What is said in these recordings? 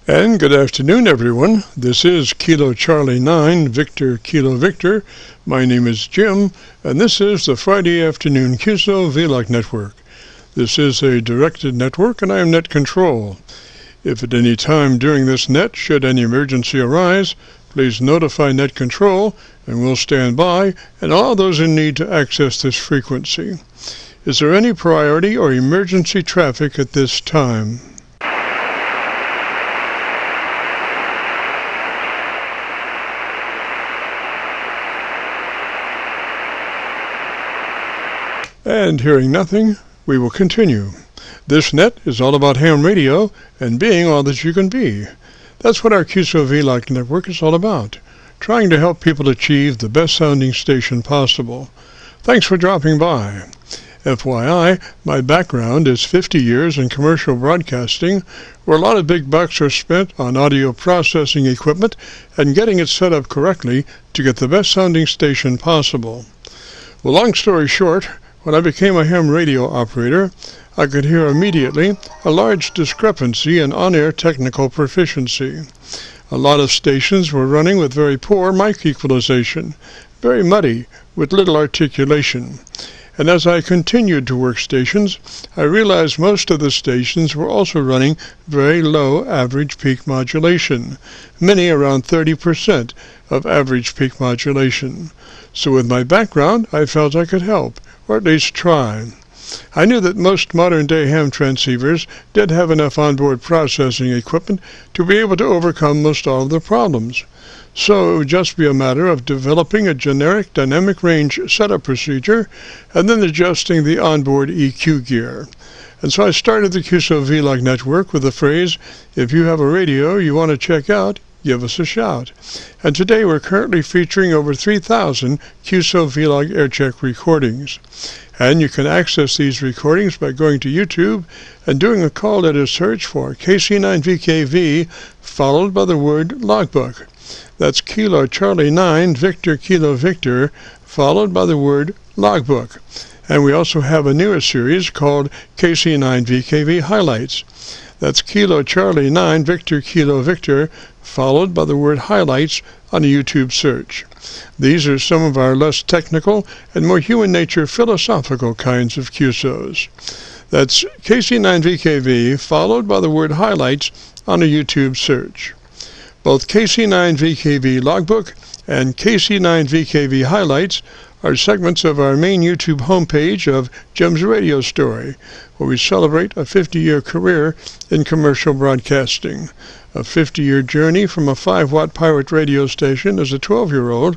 And good afternoon, everyone. This is Kilo Charlie 9, Victor Kilo Victor. My name is Jim, and this is the Friday afternoon Qso-Vlog network. This is a directed network, and I am net control. If at any time during this net should any emergency arise, please notify net control, and we'll stand by and allow those in need to access this frequency. Is there any priority or emergency traffic at this time? And hearing nothing, we will continue. This net is all about ham radio and being all that you can be. That's what our Qso-Vlog network is all about, trying to help people achieve the best sounding station possible. Thanks for dropping by. FYI, my background is 50 years in commercial broadcasting, where a lot of big bucks are spent on audio processing equipment and getting it set up correctly to get the best sounding station possible. Well, long story short, when I became a ham radio operator, I could hear immediately a large discrepancy in on-air technical proficiency. A lot of stations were running with very poor mic equalization, very muddy, with little articulation. And as I continued to work stations, I realized most of the stations were also running very low average peak modulation, many around 30% of average peak modulation. So with my background, I felt I could help, or at least try. I knew that most modern-day ham transceivers did have enough onboard processing equipment to be able to overcome most all of the problems. So it would just be a matter of developing a generic dynamic range setup procedure and then adjusting the onboard EQ gear. And so I started the Qso-Vlog network with the phrase, if you have a radio you want to check out, give us a shout. And today we're currently featuring over 3,000 Qso-Vlog Aircheck recordings. And you can access these recordings by going to YouTube and doing a call letter search for KC9VKV followed by the word logbook. That's Kilo Charlie 9 Victor Kilo Victor followed by the word logbook. And we also have a newer series called KC9VKV Highlights. That's Kilo Charlie 9 Victor Kilo Victor followed by the word highlights on a YouTube search. These are some of our less technical and more human nature philosophical kinds of QSOs. That's KC9VKV followed by the word highlights on a YouTube search. Both KC9VKV Logbook and KC9VKV Highlights are segments of our main YouTube homepage of Jim's Radio Story, where we celebrate a 50-year career in commercial broadcasting, a 50-year journey from a 5-watt pirate radio station as a 12-year-old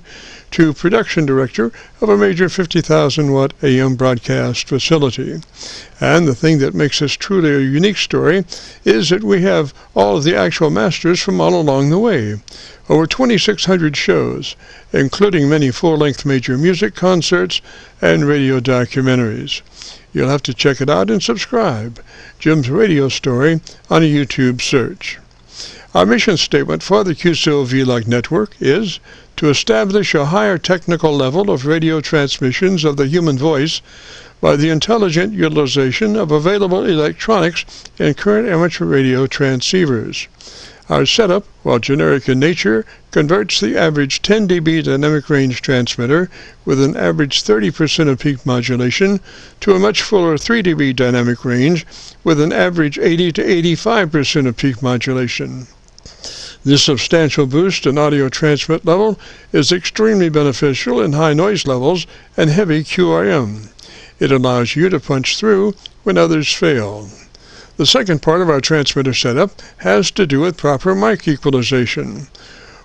to production director of a major 50,000-watt AM broadcast facility. And the thing that makes this truly a unique story is that we have all of the actual masters from all along the way. Over 2,600 shows, including many full-length major music concerts and radio documentaries. You'll have to check it out and subscribe. Jim's Radio Story on a YouTube search. Our mission statement for the Qso-Vlog network is to establish a higher technical level of radio transmissions of the human voice by the intelligent utilization of available electronics in current amateur radio transceivers. Our setup, while generic in nature, converts the average 10 dB dynamic range transmitter with an average 30% of peak modulation to a much fuller 3 dB dynamic range with an average 80 to 85% of peak modulation. This substantial boost in audio transmit level is extremely beneficial in high noise levels and heavy QRM. It allows you to punch through when others fail. The second part of our transmitter setup has to do with proper mic equalization.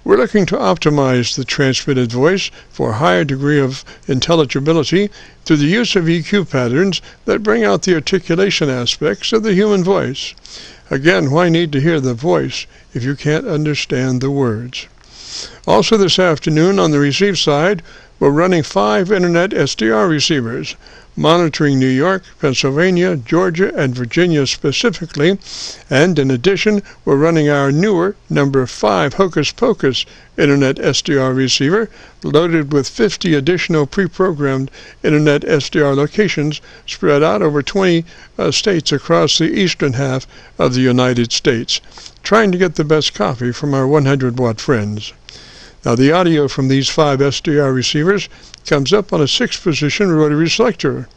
We're looking to optimize the transmitted voice for a higher degree of intelligibility through the use of EQ patterns that bring out the articulation aspects of the human voice. Again, why need to hear the voice if you can't understand the words? Also this afternoon on the receive side, we're running 5 Internet SDR receivers, monitoring New York, Pennsylvania, Georgia, and Virginia specifically, and in addition, we're running our newer number 5 Hocus Pocus Internet SDR receiver, loaded with 50 additional pre-programmed Internet SDR locations spread out over 20 states across the eastern half of the United States, trying to get the best copy from our 100-watt friends. Now, the audio from these 5 SDR receivers comes up on a 6-position rotary selector.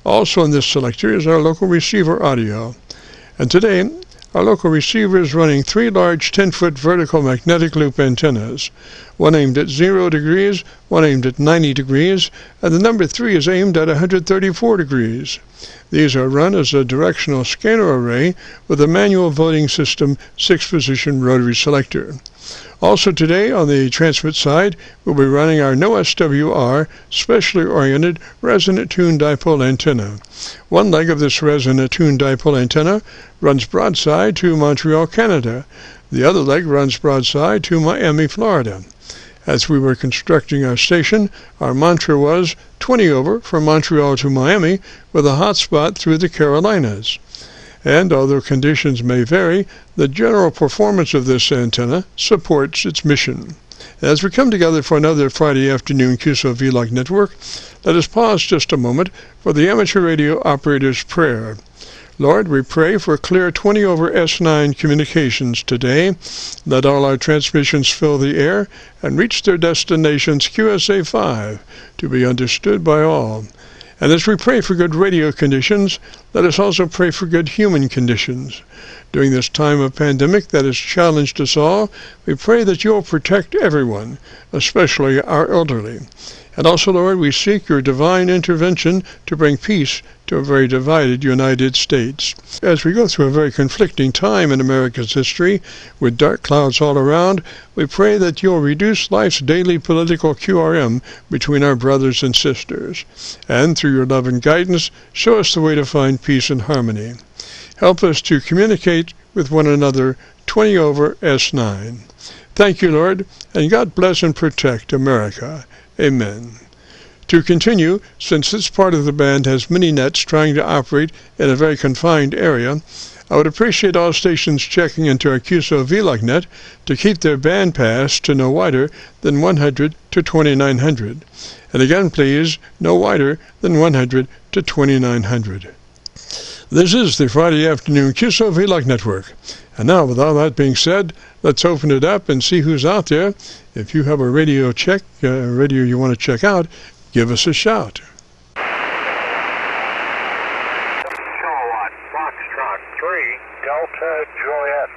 Also in this selector is our local receiver audio. And today, our local receiver is running 3 large 10-foot vertical magnetic loop antennas, one aimed at 0 degrees, one aimed at 90 degrees, and the number 3 is aimed at 134 degrees. These are run as a directional scanner array with a manual voting system 6-position rotary selector. Also today, on the transmit side, we'll be running our no SWR, specially oriented resonant tuned dipole antenna. One leg of this resonant tuned dipole antenna runs broadside to Montreal, Canada. The other leg runs broadside to Miami, Florida. As we were constructing our station, our mantra was 20 over from Montreal to Miami with a hotspot through the Carolinas. And although conditions may vary, the general performance of this antenna supports its mission. As we come together for another Friday afternoon Qso-Vlog network, let us pause just a moment for the amateur radio operator's prayer. Lord, we pray for clear 20 over S9 communications today. Let all our transmissions fill the air and reach their destinations QSA5 to be understood by all. And as we pray for good radio conditions, let us also pray for good human conditions. During this time of pandemic that has challenged us all, we pray that you will protect everyone, especially our elderly. And also, Lord, we seek your divine intervention to bring peace to a very divided United States. As we go through a very conflicting time in America's history, with dark clouds all around, we pray that you'll reduce life's daily political QRM between our brothers and sisters. And through your love and guidance, show us the way to find peace and harmony. Help us to communicate with one another 20 over S9. Thank you, Lord, and God bless and protect America. Amen. To continue, since this part of the band has many nets trying to operate in a very confined area, I would appreciate all stations checking into our Qso-Vlog net to keep their band pass to no wider than 100 to 2900. And again, please, no wider than 100 to 2900. This is the Friday afternoon Qso-Vlog network. And now, with all that being said, let's open it up and see who's out there. If you have a radio radio you want to check out, give us a shout. Kilowatt, Foxtrot 3, Delta Juliet.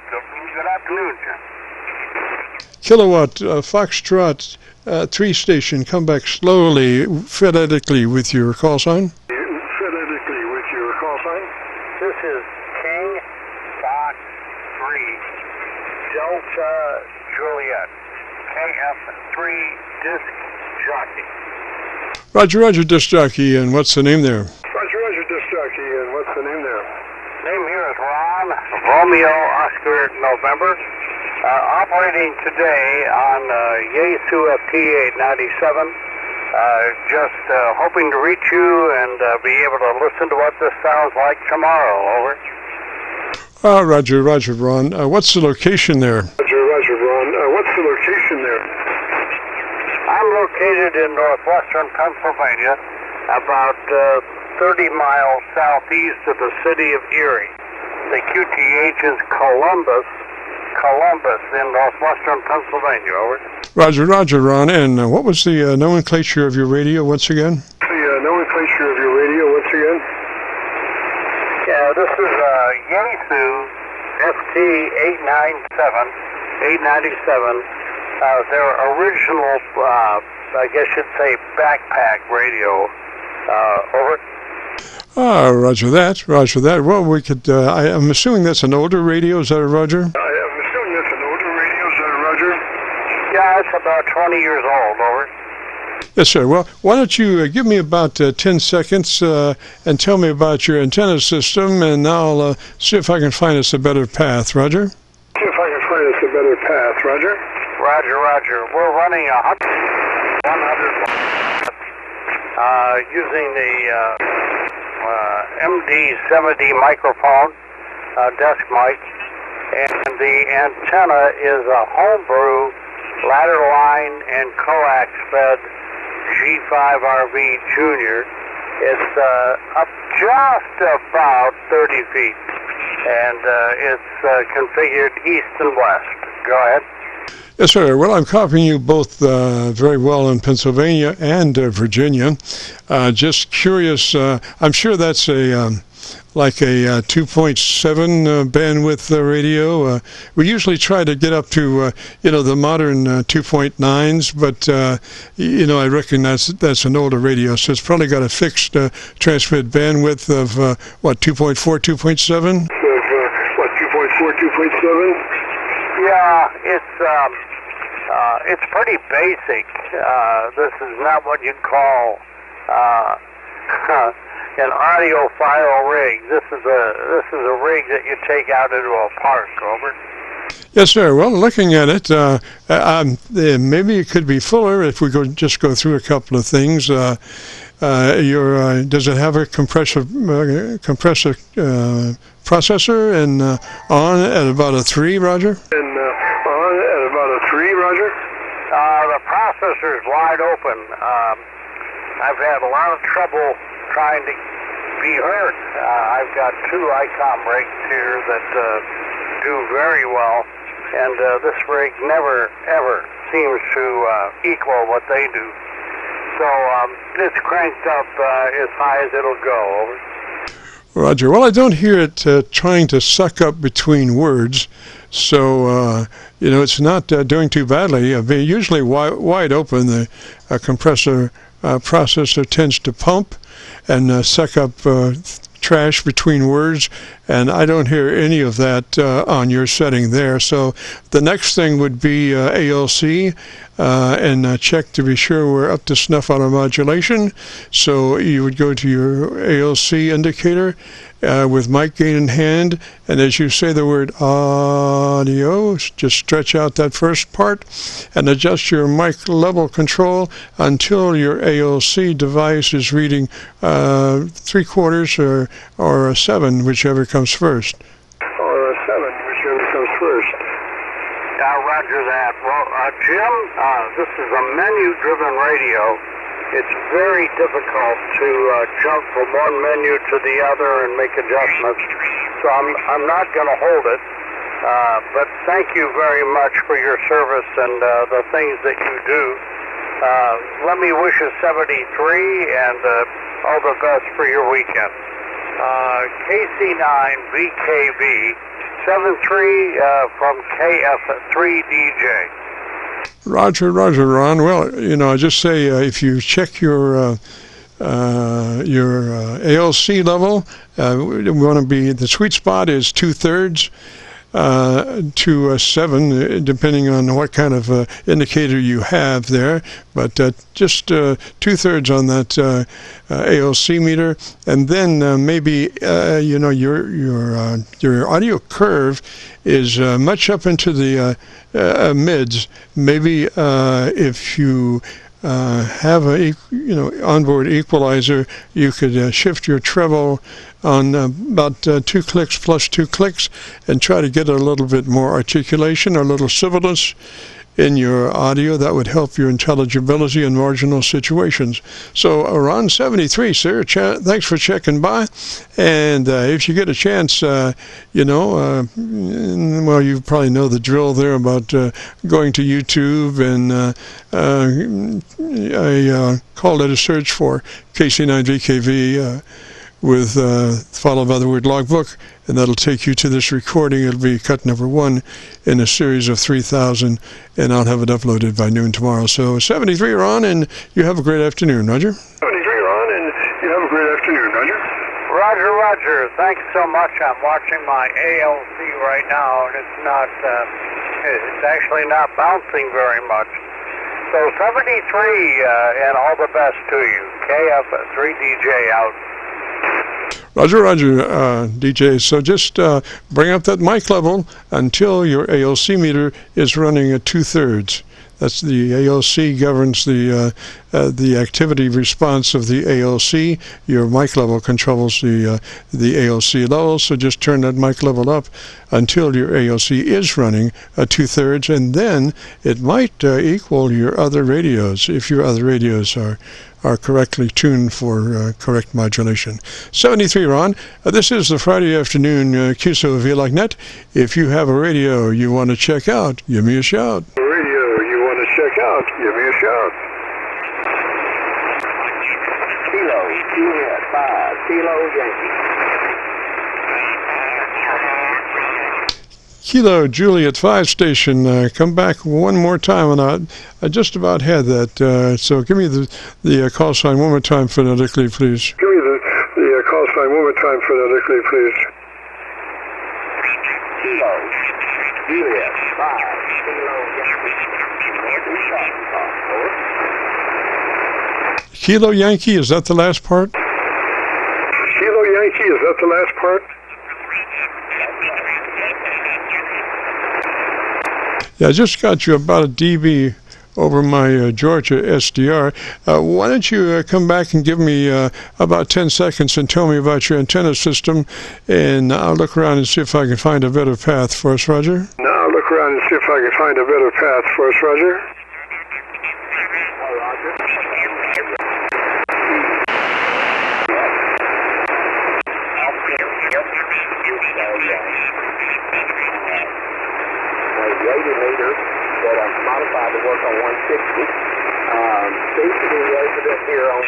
Good afternoon, Jim. Kilowatt, Foxtrot 3 station, come back slowly, phonetically with your call sign. Phonetically with your call sign. This is King Fox 3, Delta Juliet, KF3 disc jockey. Roger, disc jockey, and what's the name there? Roger, disc jockey, and what's the name there? Name here is Ron, Romeo, Oscar, November. Operating today on Yaesu FT897. Just hoping to reach you and be able to listen to what this sounds like tomorrow. Over. Roger, Ron. What's the location there? Roger, Ron. What's the location there? I'm located in northwestern Pennsylvania, about 30 miles southeast of the city of Erie. The QTH is Columbus in northwestern Pennsylvania. Over. Roger, Ron. And what was the nomenclature of your radio once again? The nomenclature of your radio once again? Yeah, this is Yaesu FT897. Their original, I guess you'd say, backpack radio. Over. Roger that. Well, we could, I'm assuming that's an older radio. Is that a Roger? I'm assuming that's an older radio. Is that a Roger? Yeah, it's about 20 years old. Over. Yes, sir. Well, why don't you give me about 10 seconds and tell me about your antenna system, and I'll see if I can find us a better path. Roger? See if I can find us a better path. Roger? Roger. We're running 100. using the MD70 microphone, desk mic, and the antenna is a homebrew ladder line and coax fed G5RV Junior. It's up just about 30 feet, and it's configured east and west. Go ahead. Yes, sir. Well, I'm copying you both very well in Pennsylvania and Virginia. Just curious, I'm sure that's like a 2.7 bandwidth radio. We usually try to get up to, the modern 2.9s, but, I recognize that's an older radio, so it's probably got a fixed transmit bandwidth of, 2.4, 2.7? 2.4, 2.7? Yeah, it's pretty basic. This is not what you'd call an audiophile rig. This is a rig that you take out into a park. Over. Yes, sir. Well, looking at it, maybe it could be fuller if we just go through a couple of things. Does it have a compressor processor and on at about a 3, Roger? And on at about a 3, Roger? The processor's wide open. I've had a lot of trouble trying to be heard. I've got 2 ICOM rigs here that do very well, and this rig never, ever seems to equal what they do. So it's cranked up as high as it'll go. Over. Roger. Well, I don't hear it trying to suck up between words, so it's not doing too badly. Usually wide open, the compressor processor tends to pump and suck up trash between words, and I don't hear any of that on your setting there. So the next thing would be ALC, and check to be sure we're up to snuff on our modulation. So you would go to your ALC indicator with mic gain in hand, and as you say the word audio, just stretch out that first part and adjust your mic level control until your ALC device is reading 3/4 or a 7, whichever comes first. Or a 7, whichever comes first. Roger that. Well, Jim, this is a menu-driven radio. It's very difficult to jump from one menu to the other and make adjustments. So I'm not going to hold it. But thank you very much for your service and the things that you do. Let me wish you 73 and all the best for your weekend. KC9VKV 73 from KF3DJ. Roger, Ron. Well, I just say if you check your ALC level, we want to be, the sweet spot is 2/3 to a 7, depending on what kind of indicator you have there. But just 2/3 on that ALC meter, and then maybe your audio curve is much up into the mids. Maybe if you have a onboard equalizer, you could shift your treble on about 2 clicks plus 2 clicks and try to get a little bit more articulation or a little sibilance in your audio. That would help your intelligibility in marginal situations. So Ron 73, sir, thanks for checking by, and if you get a chance, well, you probably know the drill there about going to YouTube, and I called it a search for KC9VKV with followed by the word logbook, and that'll take you to this recording. It'll be cut number 1 in a series of 3,000, and I'll have it uploaded by noon tomorrow. So 73, Ron, and you have a great afternoon, Roger. 73, Ron, and you have a great afternoon, Roger. Roger. Thanks so much. I'm watching my ALC right now, and it's actually not bouncing very much. So 73, and all the best to you. KF3DJ out. Roger, Roger, DJ. So just bring up that mic level until your AOC meter is running at 2/3. That's the AOC governs the activity response of the AOC. Your mic level controls the AOC level. So just turn that mic level up until your AOC is running at 2/3, and then it might equal your other radios if your other radios are correctly tuned for correct modulation. 73, Ron. This is the Friday afternoon Qso-Vlog net. If you have a radio you want to check out, give me a shout. Check out. Give me a shout. Kilo, Juliet 5, Kilo Yankee. Kilo Juliet 5 station. Come back one more time, and I just about had that. So give me the call sign one more time phonetically, please. Give me the call sign one more time phonetically, please. Kilo, Juliet 5, Kilo Yankee. Kilo Yankee, is that the last part? Kilo Yankee, is that the last part? Yeah, I just got you about a dB over my Georgia SDR. Why don't you come back and give me about 10 seconds and tell me about your antenna system, and I'll look around and see if I can find a better path for us, Roger. I'll look around and see if I can find a better path for us, Roger. That I'm modified to work on 160. Seems to be resident here on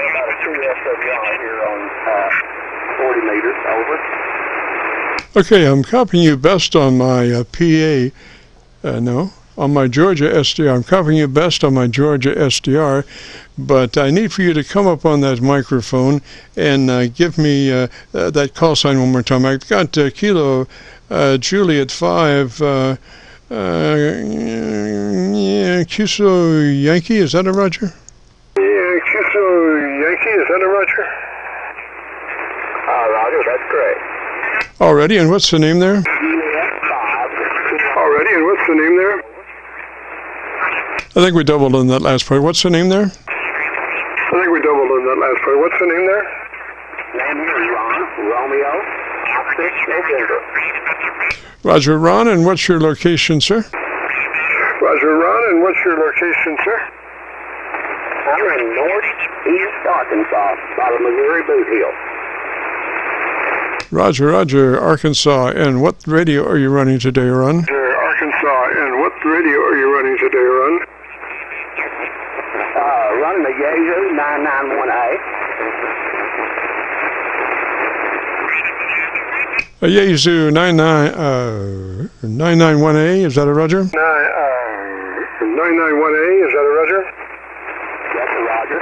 about a 2 SWR here on 40 meters over. Okay, I'm copying you best on my on my Georgia SDR. I'm copying you best on my Georgia SDR, but I need for you to come up on that microphone and give me that call sign one more time. I've got Kilo Juliet 5, Qso Yankee, is that a Roger? Yeah, Qso Yankee, is that a Roger? Roger, that's correct. Already, and what's the name there? Already, and what's the name there? I think we doubled on that last part. What's the name there? What's the name there? Name here, Ron, Romeo, Oscar, November. Roger, Ron, and what's your location, sir? Roger, Ron, and what's your location, sir? I'm in northeast Arkansas, by the Missouri Boot Hill. Roger, Roger, Arkansas, and what radio are you running today, Ron? Arkansas, and what radio are you running today, Ron? Running the Yaesu 991A. A Yaesu 991A, is that a Roger? 991A, is that a Roger? That's a Roger.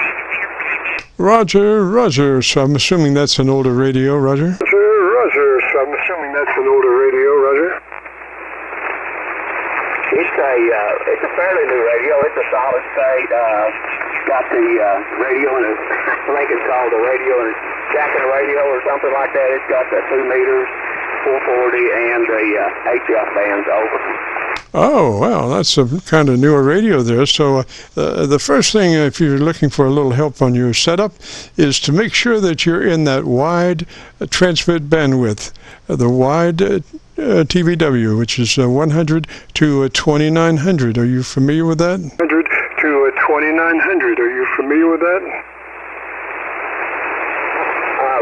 Roger, Roger, so I'm assuming that's an older radio, Roger? Roger, so I'm assuming that's an older radio, Roger. It's a fairly new radio. It's a solid state. Got the radio in it. I think it's called the radio and jack in a radio or something like that. It's got the 2 meters, 440, and the HF bands over. Oh, well, that's a kind of newer radio there. So the first thing, if you're looking for a little help on your setup, is to make sure that you're in that wide transmit bandwidth, the wide TVW, which is 100 to 2900. Are you familiar with that? 100 to 2900. Are you familiar with that?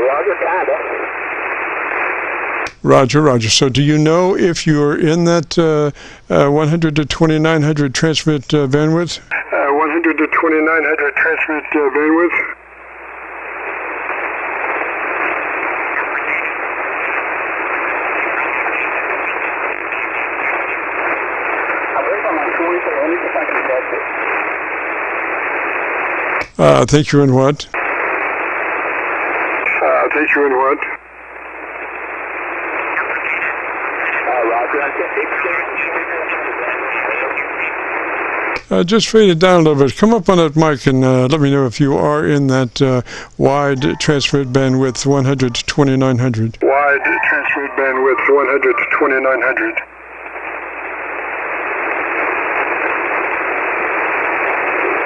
Roger, kind of. Roger, Roger. So do you know if you're in that 100 to 2900 transmit bandwidth? 100 to 2900 transmit bandwidth. I think you're in what? Just fade it down a little bit. Come up on that mic and let me know if you are in that wide transmit bandwidth 100 to 2900. Wide transmit bandwidth 100 to 2900.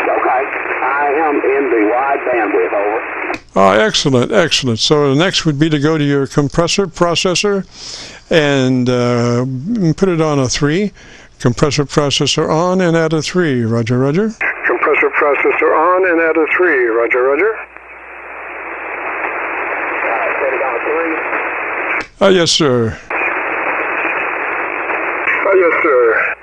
Okay. I am in the wide bandwidth, over. Excellent, excellent. So the next would be to go to your compressor processor and put it on a 3. Compressor processor on and add a 3. Roger, roger. Compressor processor on and add a 3. Roger, roger. Set it on 3. Yes, sir. Yes, sir.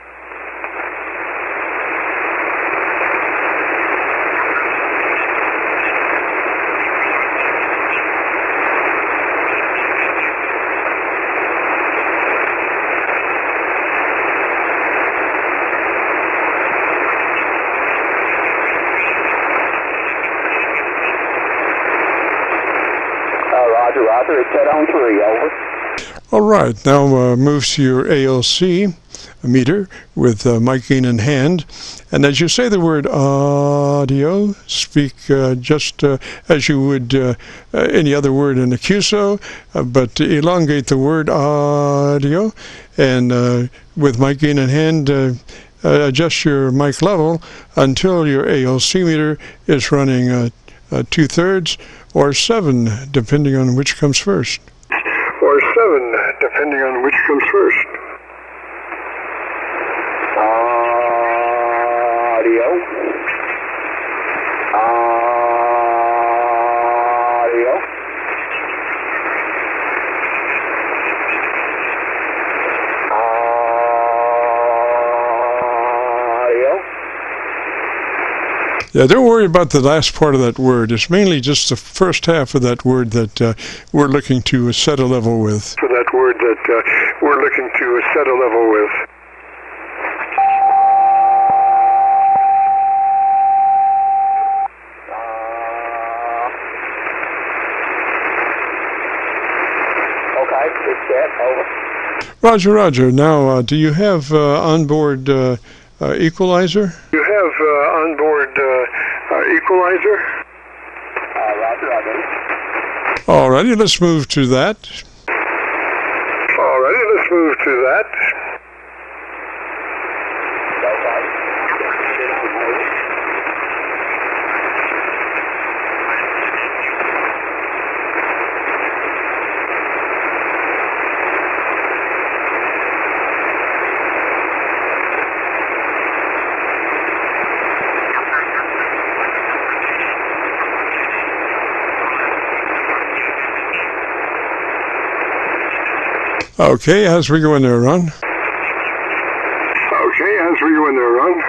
Roger, roger. It's set on 3, over. All right, now move to your ALC meter with mic gain in hand. And as you say the word audio, speak just as you would any other word in a QSO, but elongate the word audio. And with mic gain in hand, adjust your mic level until your ALC meter is running 2/3 or 7, depending on which comes first. Or 7, depending on which comes first. Audio. Audio. Audio. Yeah, don't worry about the last part of that word. It's mainly just the first half of that word that we're looking to set a level with. For that word that we're looking to set a level with. Okay, it's set, over. Roger, roger. Now, do you have onboard equalizer? You have onboard equalizer? Roger, I do. Alrighty, let's move to that. Alrighty, let's move to that. Okay, as we go in there, Ron. Okay, as we go in there, Ron.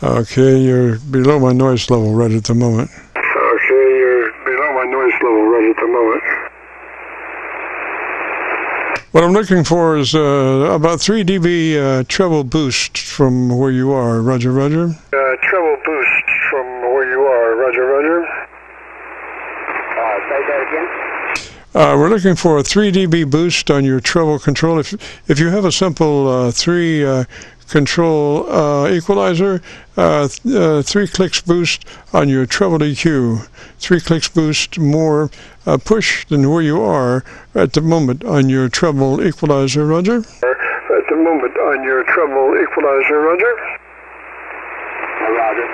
Okay, you're below my noise level right at the moment. Okay, you're below my noise level right at the moment. What I'm looking for is about 3 dB treble boost from where you are. Roger, roger. Treble boost from where you are. Roger, roger. Say that again. We're looking for a 3 dB boost on your treble control. If you have a simple 3 control equalizer, 3 clicks boost on your treble EQ, 3 clicks boost more push than where you are at the moment on your treble equalizer, Roger. At the moment on your treble equalizer, Roger. Roger.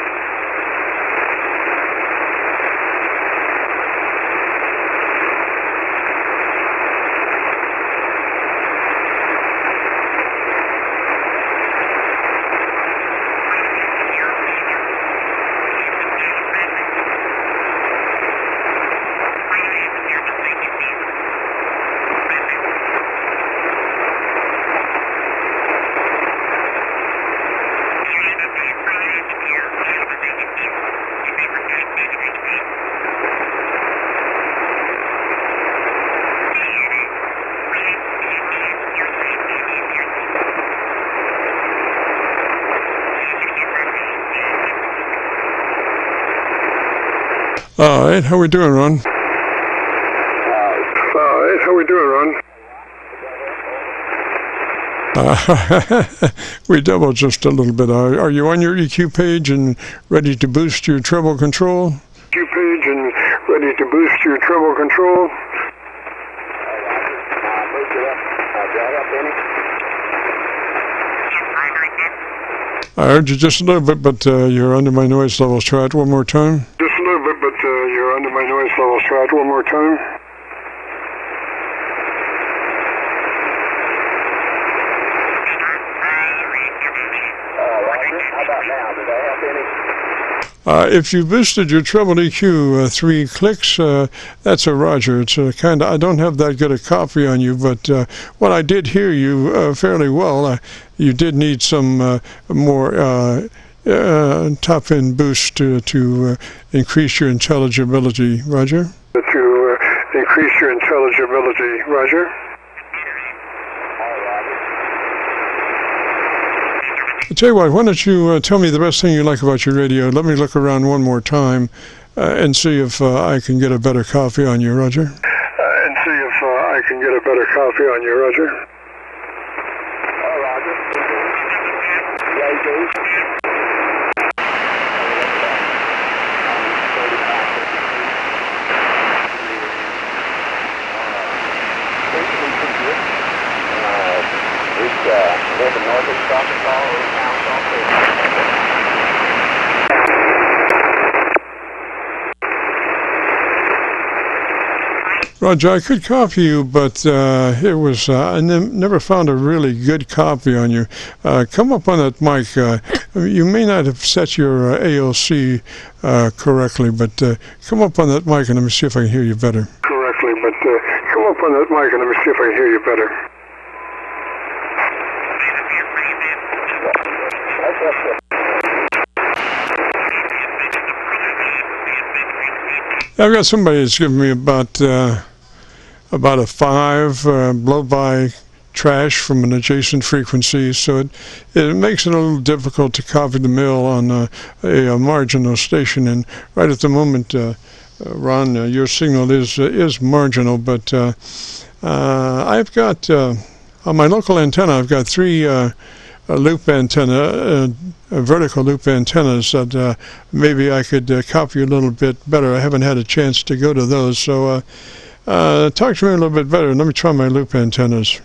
All right, how we doing, Ron? All right, how we doing, Ron? We doubled just a little bit. Are you on your EQ page and ready to boost your treble control? EQ page and ready to boost your treble control. I heard you just a little bit, but you're under my noise levels. Try it one more time. Just a little bit, but you're under my noise levels. Try it one more time. How about now? Did I help any? If you boosted your treble EQ 3 clicks, that's a Roger. It's a kind of, I don't have that good a copy on you, but when I did hear you fairly well, you did need some more top-end boost to increase your intelligibility, Roger. To increase your intelligibility, Roger. I'll tell you what, why don't you tell me the best thing you like about your radio? Let me look around one more time and see if I can get a better copy on you, Roger. And see if I can get a better copy on you, Roger. Roger. Yeah, Roger, I could copy you, but it was I never found a really good copy on you. Come up on that mic. You may not have set your AOC correctly, but come up on that mic and let me see if I can hear you better. Correctly, but come up on that mic and let me see if I can hear you better. I've got somebody that's giving me about a 5 blow-by trash from an adjacent frequency, so it makes it a little difficult to copy the mill on a marginal station. And right at the moment, Ron, your signal is marginal, but I've got on my local antenna, I've got 3 loop antenna, vertical loop antennas that maybe I could copy a little bit better. I haven't had a chance to go to those, so talk to me a little bit better. Let me try my loop antennas.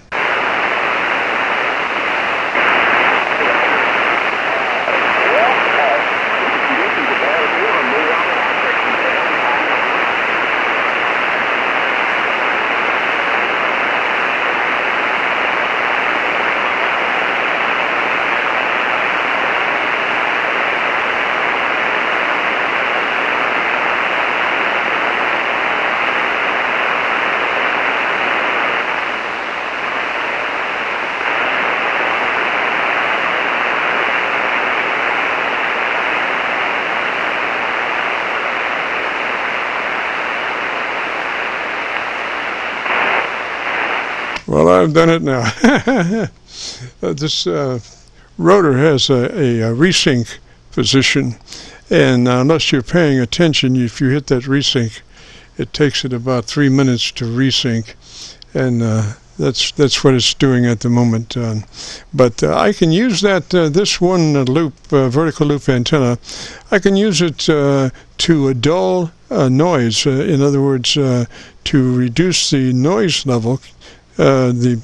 Well, I've done it now. This rotor has a resync position, and unless you're paying attention, if you hit that resync, it takes it about 3 minutes to resync, and that's what it's doing at the moment. But I can use that this one loop, vertical loop antenna. I can use it to dull noise. In other words, to reduce the noise level. The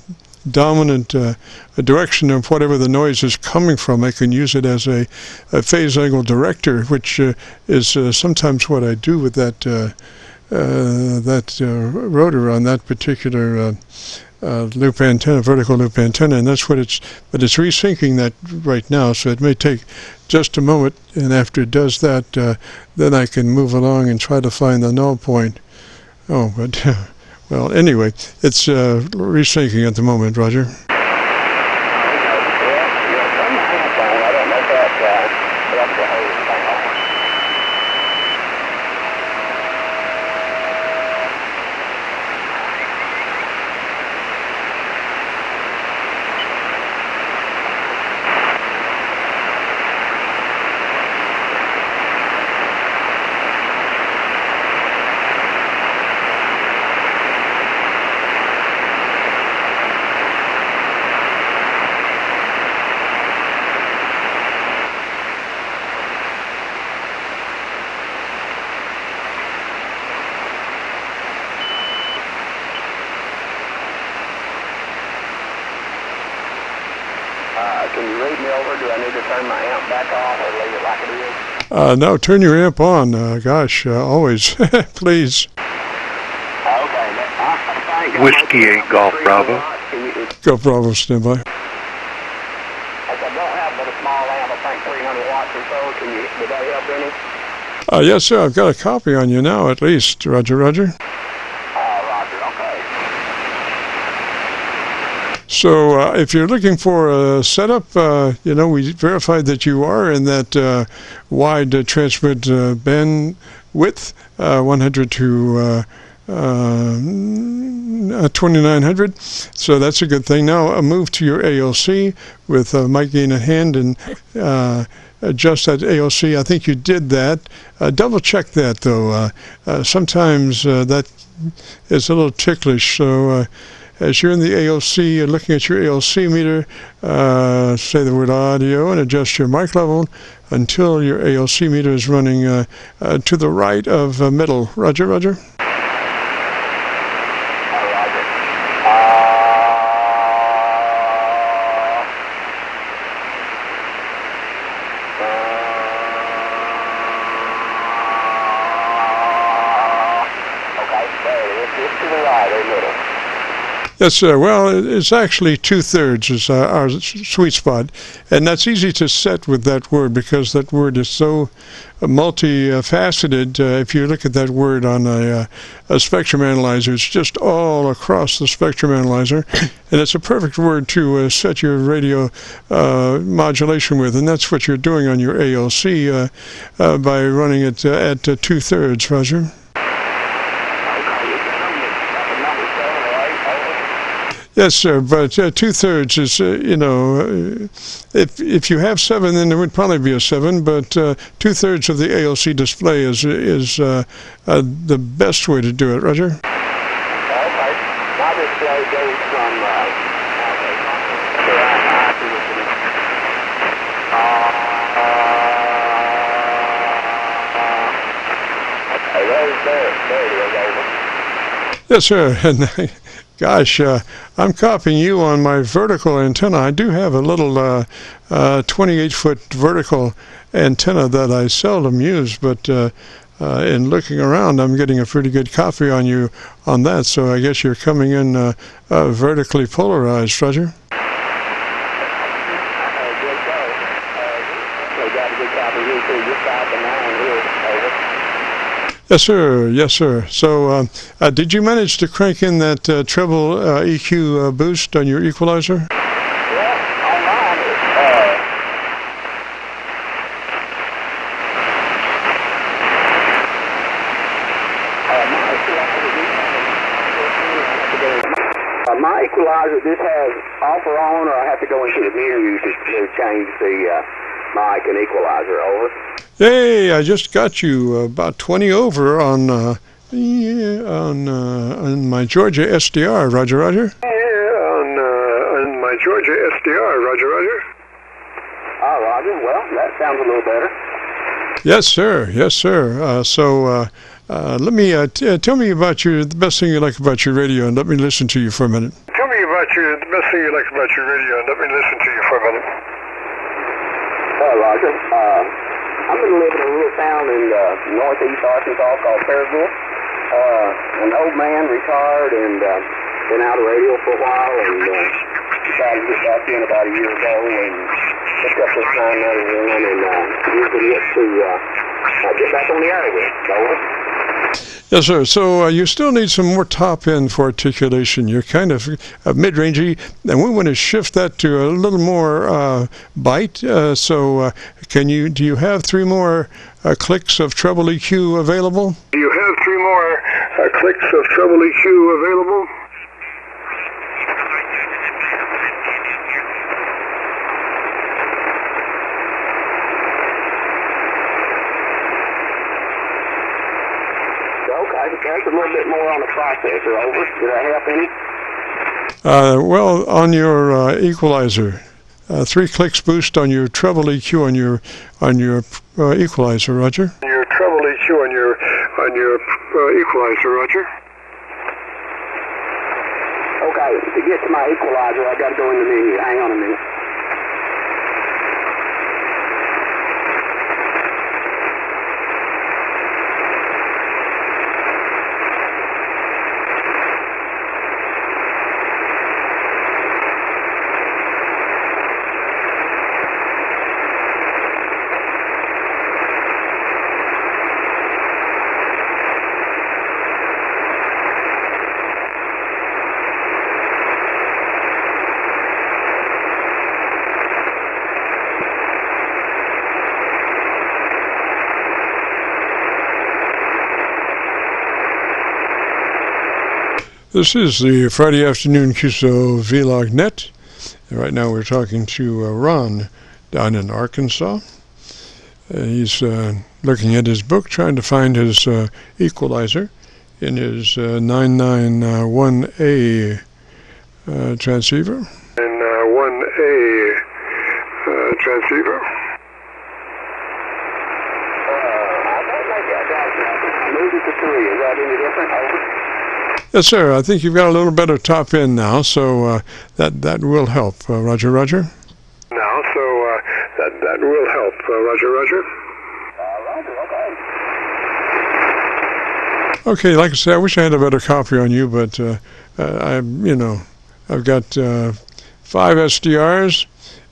dominant direction of whatever the noise is coming from. I can use it as a phase angle director, which is sometimes what I do with that rotor on that particular loop antenna, vertical loop antenna, and that's what but it's resyncing that right now, so it may take just a moment, and after it does that, then I can move along and try to find the null point. Oh, but well, anyway, it's resyncing at the moment, Roger. Can you read me over? Do I need to turn my amp back off or leave it like it is? No, turn your amp on. Always. Please. Okay. Whiskey 8 Golf Bravo. Golf Bravo, stand by. I don't have but a small amp, I think 300 watts or so. Would that help any? Yes, sir. I've got a copy on you now, at least. Roger, roger. Roger, okay. So if you're looking for a setup, we verified that you are in that wide transmit bandwidth, 100 to 2900. So that's a good thing. Now move to your ALC with mic gain at hand and adjust that ALC. I think you did that. Double check that though. Sometimes that is a little ticklish. So as you're in the ALC, looking at your ALC meter, say the word audio and adjust your mic level until your ALC meter is running to the right of middle. Roger, roger. Yes, sir. Well, it's actually 2/3 is our sweet spot, and that's easy to set with that word because that word is so multifaceted. If you look at that word on a spectrum analyzer, it's just all across the spectrum analyzer, and it's a perfect word to set your radio modulation with, and that's what you're doing on your ALC by running it at 2/3, Roger. Yes, sir, but 2/3 is, if you have 7, then there would probably be a 7, but 2/3 of the ALC display is the best way to do it, Roger. Okay. My display goes from, there it is, over. Yes, sir, and gosh, I'm copying you on my vertical antenna. I do have a little 28-foot vertical antenna that I seldom use, but in looking around, I'm getting a pretty good copy on you on that, so I guess you're coming in vertically polarized, Roger. Yes, sir. Yes, sir. So, did you manage to crank in that treble EQ boost on your equalizer? My equalizer, this has off or on, or I have to go into the menu to change the mic and equalizer, over. Hey, I just got you about 20 over on my Georgia SDR, Roger, roger. On my Georgia SDR, Roger, roger. Roger. Well, that sounds a little better. Yes, sir. Yes, sir. So let me tell me about the best thing you like about your radio, and let me listen to you for a minute. Tell me about the best thing you like about your radio, and let me listen to you for a minute. Roger. I'm going to live in a little town in northeast Arkansas called Fergus. An old man, retired, and been out of radio for a while, and decided to get back in about a year ago, and picked up this 991, and using it to get back on the air with. Over. Yes, sir. So you still need some more top end for articulation. You're kind of mid-rangey, and we want to shift that to a little more bite. So do you have 3 more clicks of treble EQ available? Do you have 3 more clicks of treble EQ available? There's a little bit more on the processor, over. Did that help any? Well, on your equalizer, 3 clicks boost on your treble EQ on your equalizer, Roger. Your treble EQ on your equalizer, Roger. Okay, to get to my equalizer, I got to go in the menu. Hang on a minute. This is the Friday afternoon Qso-Vlog net. And right now we're talking to Ron down in Arkansas. He's looking at his book, trying to find his equalizer in his 991A transceiver. 1A transceiver. Moved it to 3. Is that any different? Over. Yes, sir. I think you've got a little better top end now, so that will help. Roger, Roger. Now, so that will help. Roger, Roger. Roger, okay. Okay, like I said, I wish I had a better copy on you, but I've got 5 SDRs,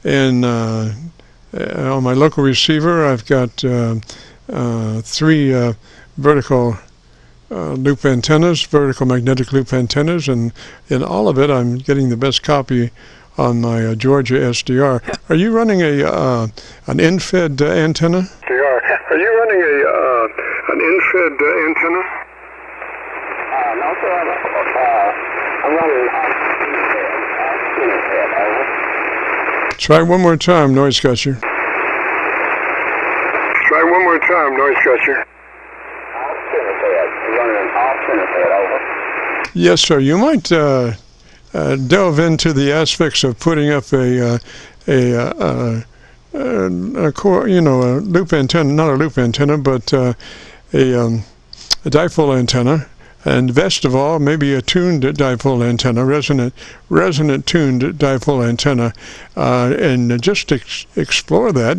and on my local receiver, I've got 3 vertical loop antennas, vertical magnetic loop antennas, and in all of it, I'm getting the best copy on my Georgia SDR. Are you running an in-fed antenna? SDR. Are you running an in-fed antenna? No, sir. I'm running in-fed. Over. Try one more time, noise catcher. Try one more time, noise catcher. Yes, sir. You might delve into the aspects of putting up a loop antenna, not a loop antenna, but a dipole antenna, and best of all, maybe a tuned dipole antenna, resonant tuned dipole antenna, and just explore that.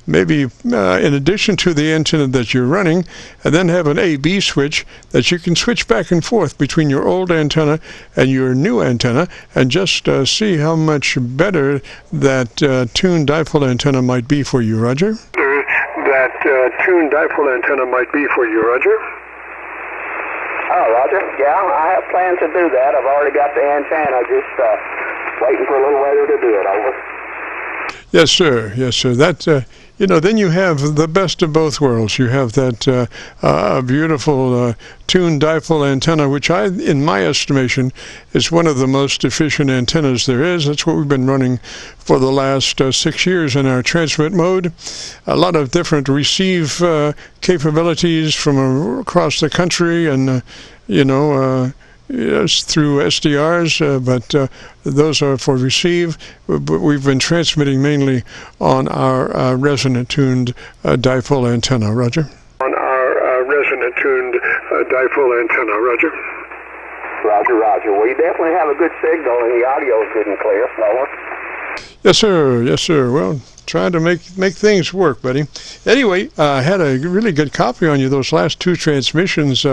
Maybe in addition to the antenna that you're running, and then have an A/B switch that you can switch back and forth between your old antenna and your new antenna, and just see how much better that tuned dipole antenna might be for you, Roger. That tuned dipole antenna might be for you, Roger. Oh, Roger. Yeah, I have planned to do that. I've already got the antenna, just waiting for a little later to do it. Over. Yes, sir. Yes, sir. That then you have the best of both worlds. You have that beautiful tuned dipole antenna, which in my estimation, is one of the most efficient antennas there is. That's what we've been running for the last 6 years in our transmit mode. A lot of different receive capabilities from across the country, and yes, through SDRs, but those are for receive. But we've been transmitting mainly on our resonant tuned dipole antenna, Roger. On our resonant tuned dipole antenna, Roger. Roger, Roger. Well, you definitely have a good signal, and the audio is good and clear. Over. Yes, sir. Yes, sir. Well, trying to make things work, buddy. Anyway, I had a really good copy on you those last 2 transmissions.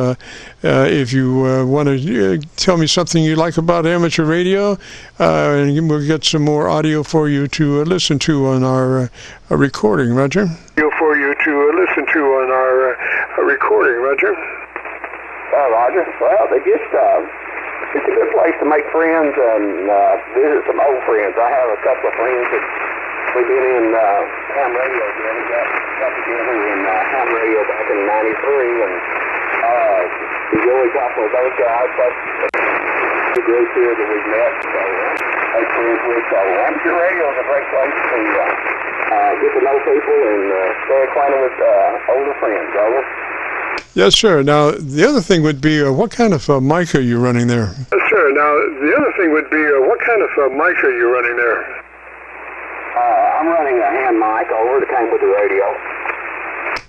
If you want to tell me something you like about amateur radio, and we'll get some more audio for you to listen to on our recording, Roger. For you to listen to on our recording, Roger. Roger. Well, it's a good place to make friends and visit some old friends. I have a couple of friends that we've been in ham radio together. Got together in ham radio back in '93, and enjoyed talking with those guys. But the group here that we've met, so make friends with. So amateur radio is a great place to get to know people and stay acquainted with older friends. Over. Yes, sir. Now, the other thing would be, what kind of mic are you running there? Yes, sir. Now, the other thing would be, what kind of mic are you running there? I'm running a hand mic over that came with the radio.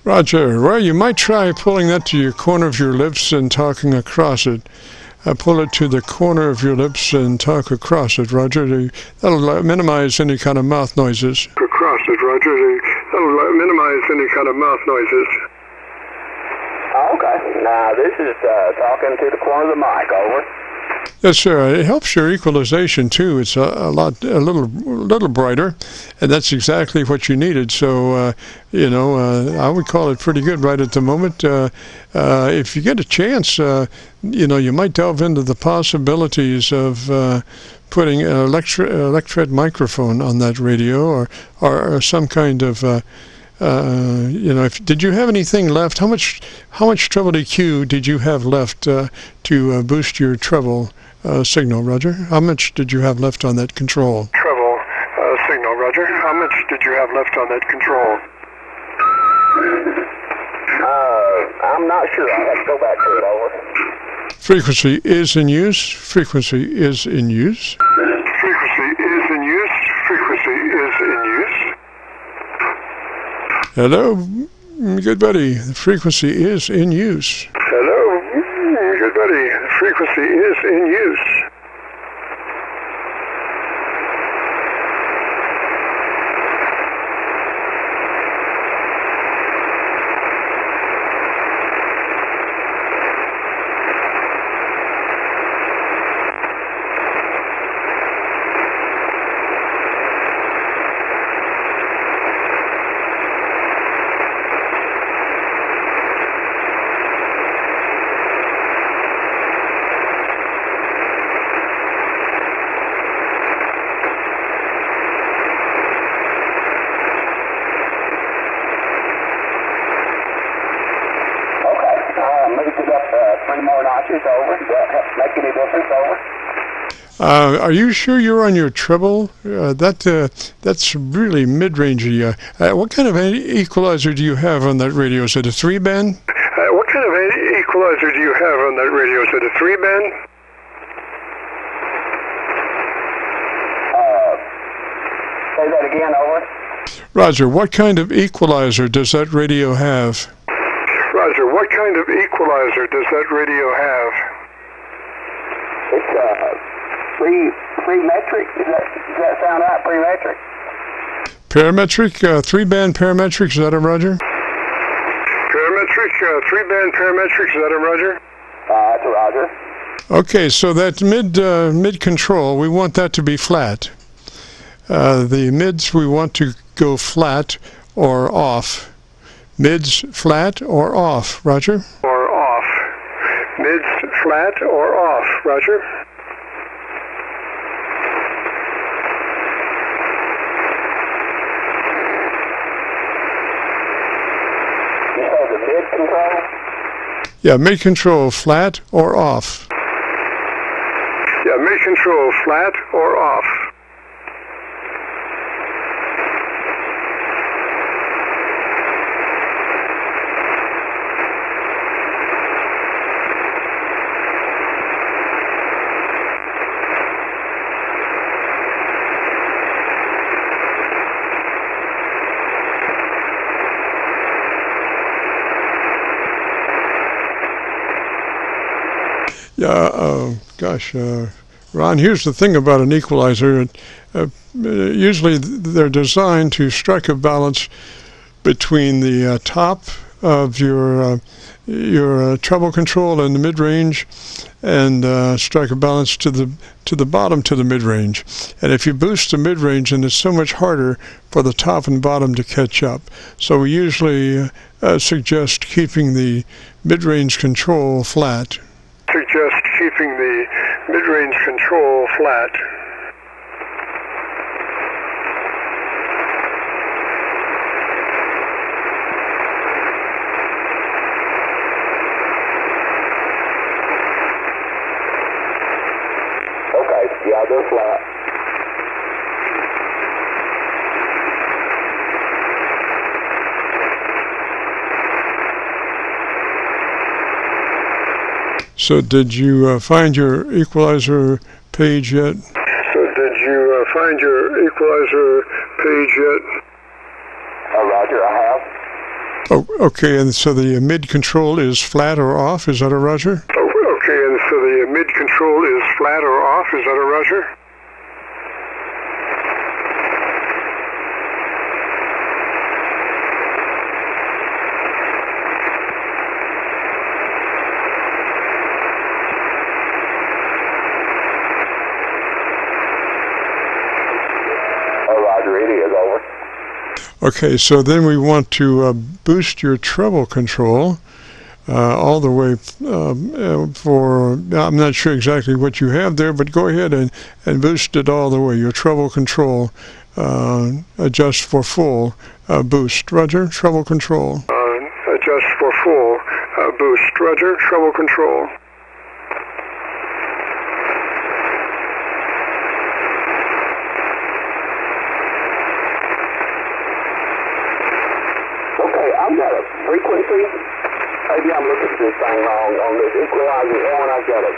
Roger. Well, you might try pulling that to your corner of your lips and talking across it. Pull it to the corner of your lips and talk across it, Roger. That'll minimize any kind of mouth noises. Across it, Roger. That'll minimize any kind of mouth noises. Okay. Now, this is talking to the corner of the mic. Over. Yes, sir. It helps your equalization too. It's a little brighter, and that's exactly what you needed. So, I would call it pretty good right at the moment. If you get a chance, you might delve into the possibilities of putting an electret microphone on that radio, or some kind of Did you have anything left? How much treble EQ did you have left to boost your treble signal, Roger? How much did you have left on that control? Treble signal, Roger. How much did you have left on that control? I'm not sure. I'll have to go back to it. Over. Frequency is in use. Frequency is in use. Frequency is in use. Frequency is in use. Hello, good buddy. The frequency is in use. Hello, good buddy. The frequency is in use. Are you sure you're on your treble? That's really mid-rangey. What kind of equalizer do you have on that radio? Is it a 3-band? What kind of equalizer do you have on that radio? Is it a 3-band? Say that again, over. Roger, what kind of equalizer does that radio have? Roger, what kind of equalizer does that radio have? It's pre-metric. Does that sound right? Pre-metric. Parametric, 3-band parametric. Is that a Roger? Parametric, 3-band parametric. Is that a Roger? That's a Roger. Okay, so that mid control, we want that to be flat. The mids we want to go flat or off. Mids flat or off, Roger? Or off. Mids flat or off, Roger? You said the mid control? Yeah, mid control flat or off. Yeah, mid control flat or off. Yeah, Ron, here's the thing about an equalizer. Usually they're designed to strike a balance between the top of your treble control and the mid-range, and strike a balance to the bottom to the mid-range. And if you boost the mid-range, then it's so much harder for the top and bottom to catch up. So we usually suggest keeping the mid-range control flat. Suggest keeping the mid-range control flat. Okay, yeah, they're flat. So did you find your equalizer page yet? Find your equalizer page yet? Roger, I have. Oh, okay, and so the mid control is flat or off, is that a Roger? Oh, okay, and so the mid control is flat or off, is that a Roger? Okay, so then we want to boost your treble control all the way for, I'm not sure exactly what you have there, but go ahead and boost it all the way, your treble control adjust for full boost. Roger, treble control. Adjust for full boost. Roger, treble control. Okay, I've got a frequency. Maybe I'm looking at this thing wrong. On this equalizer one, I've got a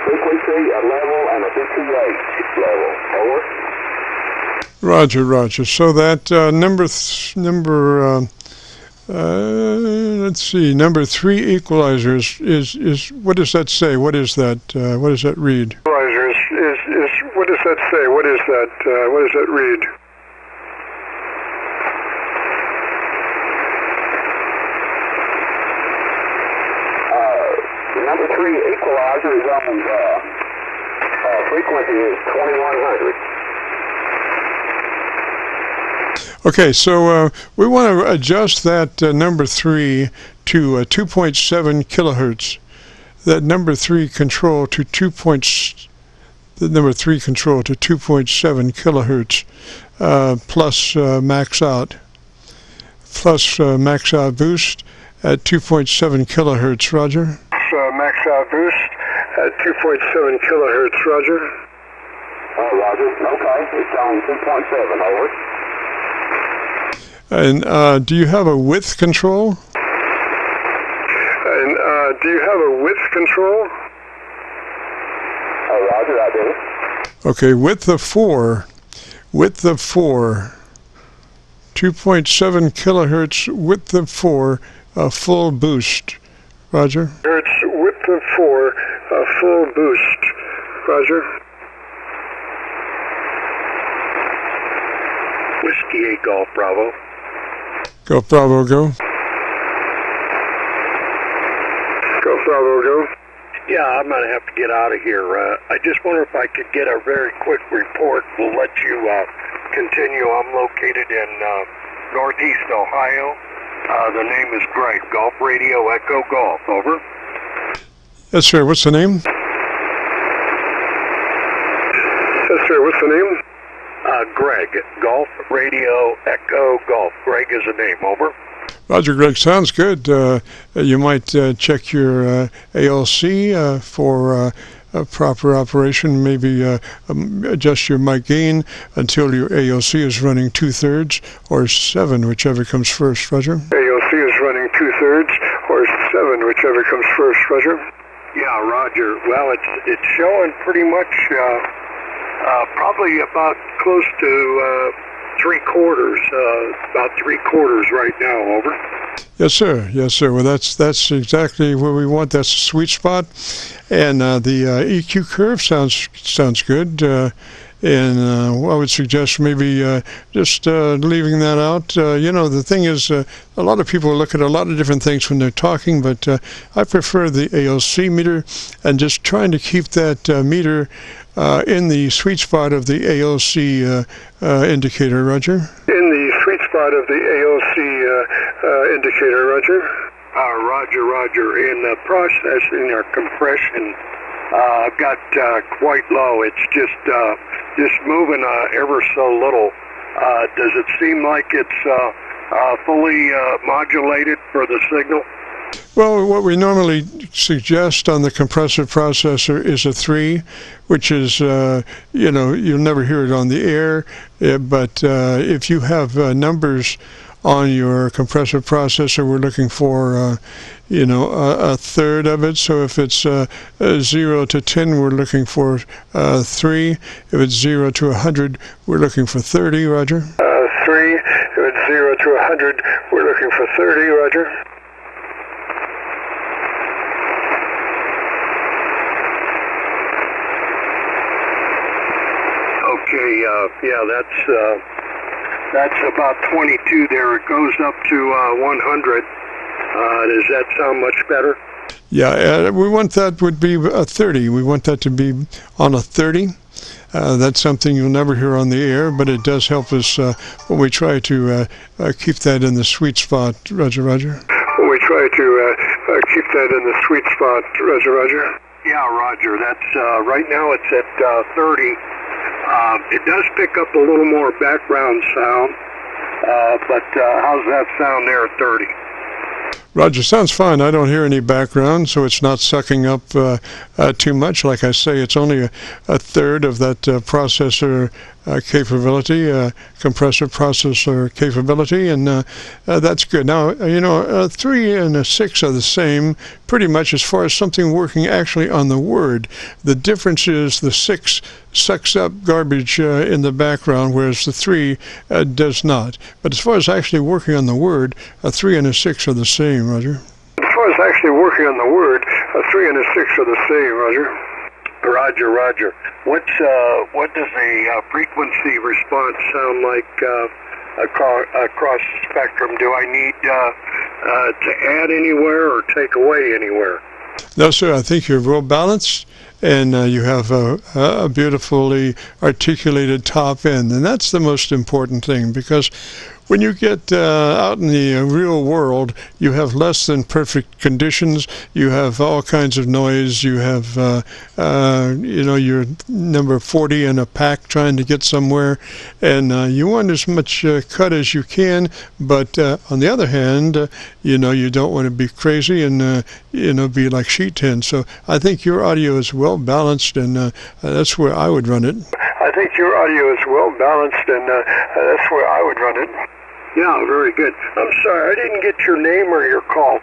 frequency, a level, and a BPH level. Over. Roger, Roger. So that let's see, number 3 equalizer is what does that say? What is that? What does that read? Equalizer is what does that say? What is that? What does that read? The number 3 equalizer is on frequency is 2100. Okay, so we want to adjust that number 3 to 2.7 kilohertz. That number 3 control to 2.7 kilohertz plus max out boost at 2.7 kilohertz. Roger. Max out boost at 2.7 kilohertz. Roger. Roger. Okay, it's on 2.7. Over. And do you have a width control? And do you have a width control? Roger, I do. Okay, width of 4, 2.7 kilohertz, width of 4, full boost. Roger. Hertz, width of 4, full boost. Roger. Whiskey 8 Golf Bravo. Go Bravo, go. Go Bravo, go. Yeah, I'm going to have to get out of here. I just wonder if I could get a very quick report. We'll let you continue. I'm located in Northeast Ohio. The name is Greg. Golf Radio Echo Golf. Over. Yes, sir. What's the name? Yes, sir. What's the name? Greg. Golf Radio Echo Golf. Greg is the name. Over. Roger, Greg. Sounds good. You might check your ALC for proper operation. Maybe adjust your mic gain until your ALC is running 2/3 or 7, whichever comes first. Roger. ALC is running 2/3 or 7, whichever comes first. Roger. Yeah, Roger. Well, it's showing pretty much probably about close to 3/4, about 3/4 right now. Over. Yes, sir. Yes, sir. Well, that's exactly where we want. That's the sweet spot, and the EQ curve sounds good. And I would suggest maybe just leaving that out. The thing is, a lot of people look at a lot of different things when they're talking, but I prefer the ALC meter and just trying to keep that meter in the sweet spot of the ALC indicator. Roger. In the sweet spot of the ALC indicator. Roger. Roger. In the processing or compression, I've got quite low. It's just moving ever so little. Does it seem like it's fully modulated for the signal? Well, what we normally suggest on the compressor processor is a 3, which is, you'll never hear it on the air, but if you have numbers on your compressor processor, we're looking for, a 1/3 of it. So if it's 0 to 10, we're looking for 3. If it's 0 to 100, we're looking for 30. Roger. 3. If it's 0 to 100, we're looking for 30. Roger. Okay. Yeah, that's about 22 there. It goes up to 100. Does that sound much better? Yeah, we want that would be a 30. We want that to be on a 30. That's something you'll never hear on the air, but it does help us when we try to keep that in the sweet spot. Roger. When we try to keep that in the sweet spot. Roger. Yeah, Roger. That's right now it's at 30. It does pick up a little more background sound, but how's that sound there at 30? Roger, sounds fine. I don't hear any background, so it's not sucking up too much. Like I say, it's only a third of that processor capability, compressor processor capability, and that's good. Now, you know, a 3 and a 6 are the same pretty much as far as something working actually on the word. The difference is the 6 sucks up garbage in the background, whereas the 3 does not. But as far as actually working on the word, a 3 and a 6 are the same, Roger. As far as actually working on the word, a 3 and a 6 are the same, Roger. Roger. What does the frequency response sound like across the spectrum? Do I need to add anywhere or take away anywhere? No, sir. I think you're well balanced, and you have a beautifully articulated top end, and that's the most important thing, because when you get out in the real world, you have less than perfect conditions. You have all kinds of noise. You have, you know, you're number 40 in a pack trying to get somewhere, and you want as much cut as you can. But on the other hand, you know, you don't want to be crazy and you know, be like sheet tin. So I think your audio is well balanced, and that's where I would run it. I think your audio is well balanced, and that's where I would run it. Yeah, very good. I'm sorry, I didn't get your name or your call.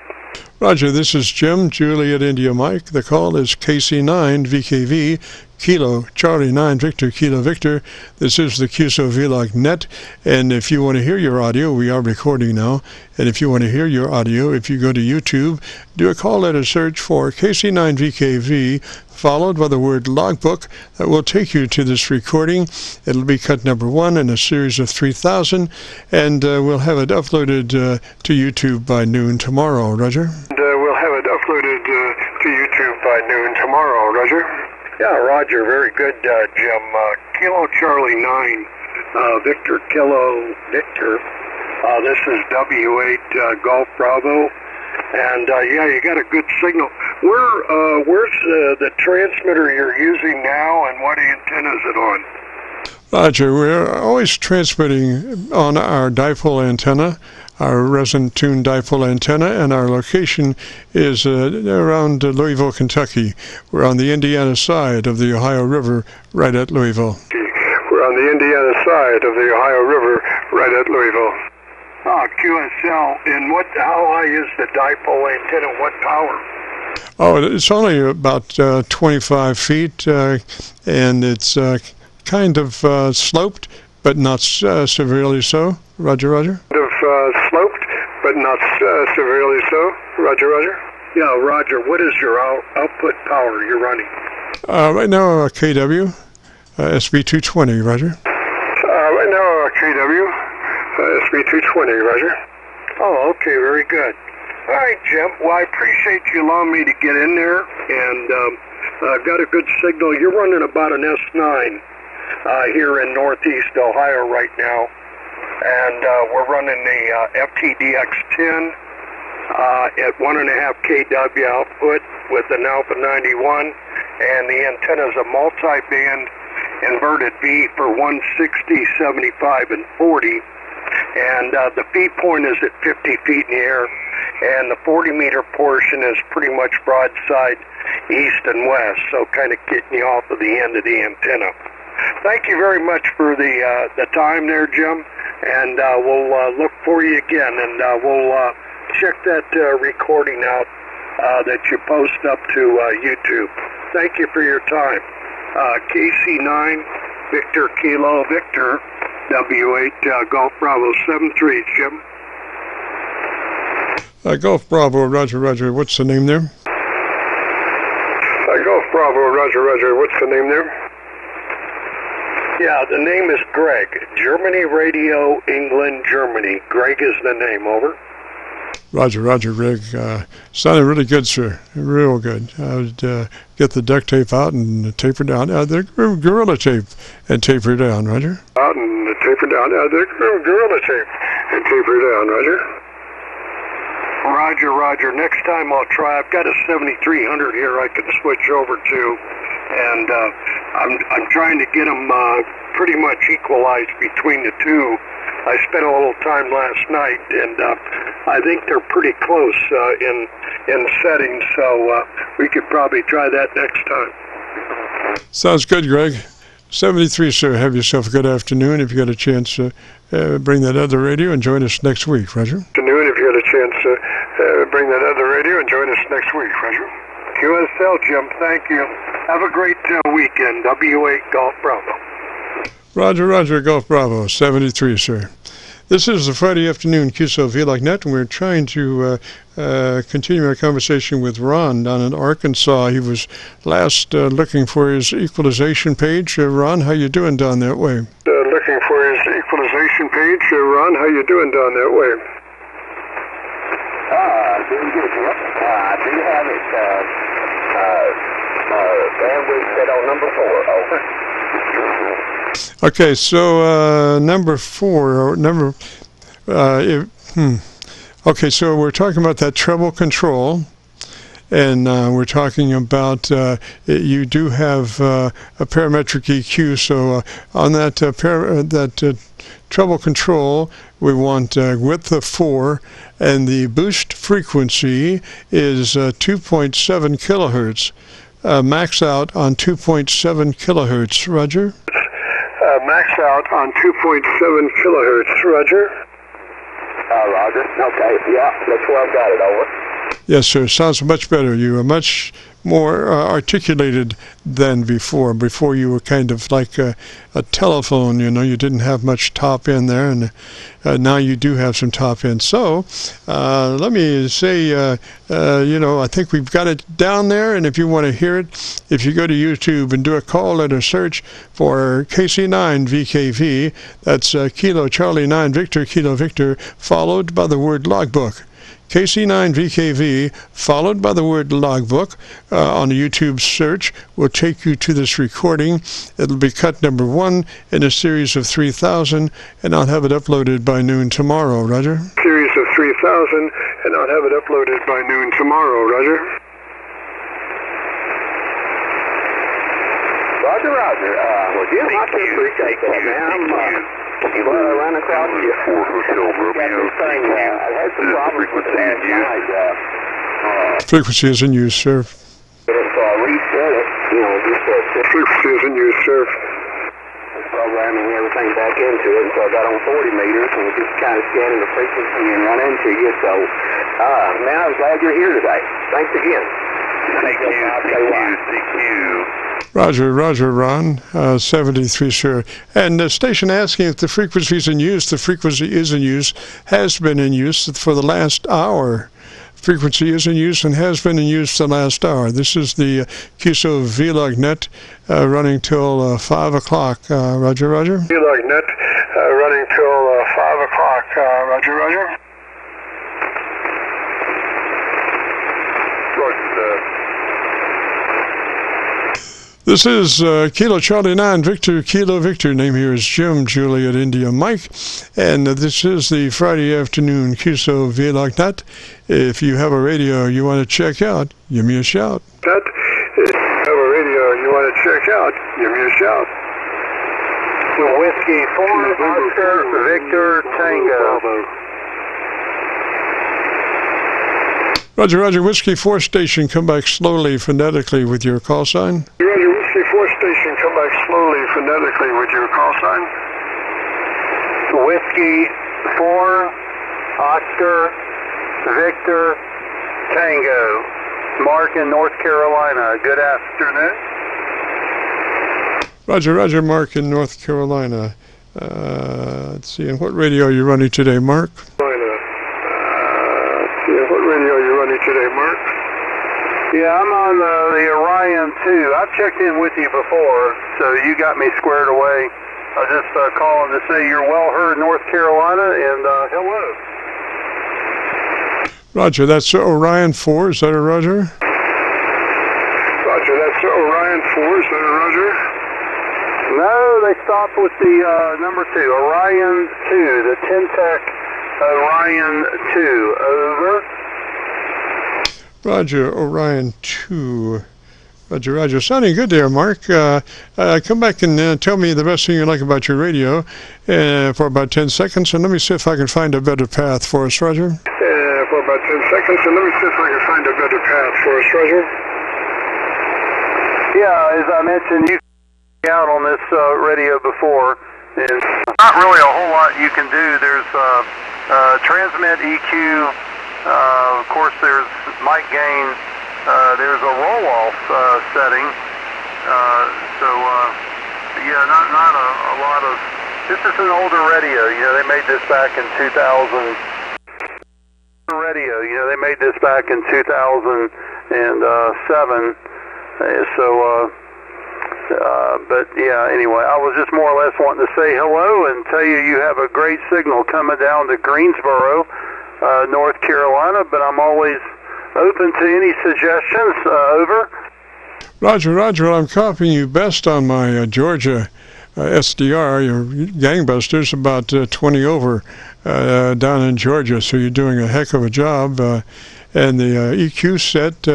Roger, this is Jim, Juliet India Mike. The call is KC9VKV, Kilo Charlie 9 Victor Kilo Victor. This is the Qso-Vlog net, and if you want to hear your audio, we are recording now, and if you want to hear your audio, if you go to YouTube, do a call letter search for KC9VKV, followed by the word logbook. That will take you to this recording. It'll be cut number 1 in a series of 3,000, and we'll have it uploaded to YouTube by noon tomorrow, Roger. And we'll have it uploaded to YouTube by noon tomorrow, Roger. Yeah, Roger, very good, Jim. Kilo Charlie 9, Victor Kilo Victor. This is W8 Golf Bravo. And yeah, you got a good signal. Where's the transmitter you're using now, and what antenna is it on? Roger, we're always transmitting on our dipole antenna, our resin-tuned dipole antenna, and our location is around Louisville, Kentucky. We're on the Indiana side of the Ohio River, right at Louisville. We're on the Indiana side of the Ohio River, right at Louisville. QSL. And how high is the dipole antenna? What power? Oh, it's only about 25 feet, and it's kind of sloped, but not severely so. Roger. Kind of sloped, but not severely so. Roger. Yeah, Roger. What is your output power you're running? Right now, KW, SB220, Roger. Right now, KW. SB220, Roger. Oh, okay, very good. All right, Jim. Well, I appreciate you allowing me to get in there, and I've got a good signal. You're running about an S9 here in Northeast Ohio right now, and we're running the FTDX10 at 1.5 kW output with an Alpha 91, and the antenna is a multi-band inverted V for 160, 75, and 40. And the feed point is at 50 feet in the air, and the 40-meter portion is pretty much broadside east and west, so kind of getting you off of the end of the antenna. Thank you very much for the time there, Jim, and we'll look for you again, and we'll check that recording out that you post up to YouTube. Thank you for your time. KC9 Victor Kilo Victor, W8 Golf Bravo 73, Jim. Golf Bravo, Roger. What's the name there? Golf Bravo, Roger. What's the name there? Yeah, the name is Greg. Germany Radio, England, Germany. Greg is the name, over. Roger, Greg. Sounded really good, sir. Real good. I would get the duct tape out and taper down. The Gorilla Tape and taper down, Roger. Out and taper down. The Gorilla Tape and taper down, Roger. Roger. Next time I'll try. I've got a 7300 here I can switch over to, and I'm trying to get them pretty much equalized between the two. I spent a little time last night, and I think they're pretty close in settings, so we could probably try that next time. Sounds good, Greg. 73, sir. Have yourself a good afternoon. If you got a chance, bring that other radio and join us next week, Roger. Afternoon, if you got a chance, bring that other radio and join us next week, Roger. QSL, Jim, thank you. Have a great weekend. W8 Golf Bravo. Roger, Roger, Golf Bravo, 73, sir. This is the Friday afternoon Qso-Vlog net, and we're trying to continue our conversation with Ron down in Arkansas. He was last looking for his equalization page. Ron, how you doing down that way? Looking for his equalization page. Ron, how you doing down that way? Doing good, Jim. I do have it. Bandwidth set on number 4. Over. Okay, so number 4, okay, so we're talking about that treble control, and we're talking about you do have a parametric EQ. So on that treble control, we want width of 4, and the boost frequency is 2.7 kilohertz. Max out on 2.7 kilohertz. Roger? Max out on 2.7 kilohertz. Roger? Roger. Okay. Yeah, that's where I've got it. Over. Yes, sir. Sounds much better. You are much more articulated than before. Before you were kind of like a telephone, you know, you didn't have much top end there, and now you do have some top end. So let me say, you know, I think we've got it down there, and if you want to hear it, if you go to YouTube and do a call and a search for KC9VKV, that's Kilo Charlie 9 Victor Kilo Victor, followed by the word logbook. KC9VKV, followed by the word logbook on a YouTube search, will take you to this recording. It'll be cut number 1 in a series of 3,000, and I'll have it uploaded by noon tomorrow, Roger. Series of 3,000, and I'll have it uploaded by noon tomorrow, Roger. Roger, Roger. Well, Jim, I can appreciate that, man. Run across you. Got this thing. I had some problems with it last night. Frequency is in use, sir. If I reset it, you know, just Frequency is in use, sir. programming everything back into it, and so I got on 40 meters and just kind of scanning the frequency and run into you. So, man, I'm glad you're here today. Thanks again. Thank you. Roger, Roger, Ron, 73, sir. And the station asking if the frequency is in use. The frequency is in use, has been in use for the last hour. Frequency is in use and has been in use the last hour. This is the Qso-Vlog net running till 5 o'clock. Roger, Roger. Vlog net running till 5 o'clock. Roger, Roger. This is Kilo Charlie 9 Victor Kilo Victor. Name here is Jim Juliet India Mike, and this is the Friday afternoon Qso-Vlog net. If you have a radio you want to check out, give me a shout. If you have a radio you want to check out, give me a shout. Whiskey 4, Oscar, Victor, Tango. Roger, Roger, Whiskey 4 station, come back slowly phonetically with your call sign. Roger, Whiskey 4 station, come back slowly phonetically with your call sign. Whiskey 4, Oscar, Victor, Tango. Mark in North Carolina. Good afternoon. Roger, Roger, Mark in North Carolina. Let's see, and what radio are you running today, Mark? What radio are you running today, Mark? Yeah, I'm on the Orion 2. I've checked in with you before, so you got me squared away. I was just calling to say you're well heard, North Carolina, and hello. Roger, that's Orion 4. Is that a Roger? Roger, that's Orion 4. Is that a Roger? No, they stopped with the number 2, Orion 2, the Tentec Orion 2. Over. Roger, Orion 2. Roger, Roger. Sounding good there, Mark. Come back and tell me the best thing you like about your radio for about 10 seconds, and let me see if I can find a better path for us, Roger. For about 10 seconds, and let me see if I can find a better path for us, Roger. Yeah, as I mentioned, you can out on this radio before. There's not really a whole lot you can do. There's transmit, EQ, of course there's mic gain, there's a roll-off setting, yeah, not a lot of, this is an older radio, you know, they made this back in 2000, but yeah, anyway, I was just more or less wanting to say hello and tell you you have a great signal coming down to Greensboro, North Carolina, but I'm always open to any suggestions. Over. Roger, Roger, I'm copying you best on my Georgia SDR. Your gangbusters about 20 over down in Georgia, so you're doing a heck of a job. And the EQ set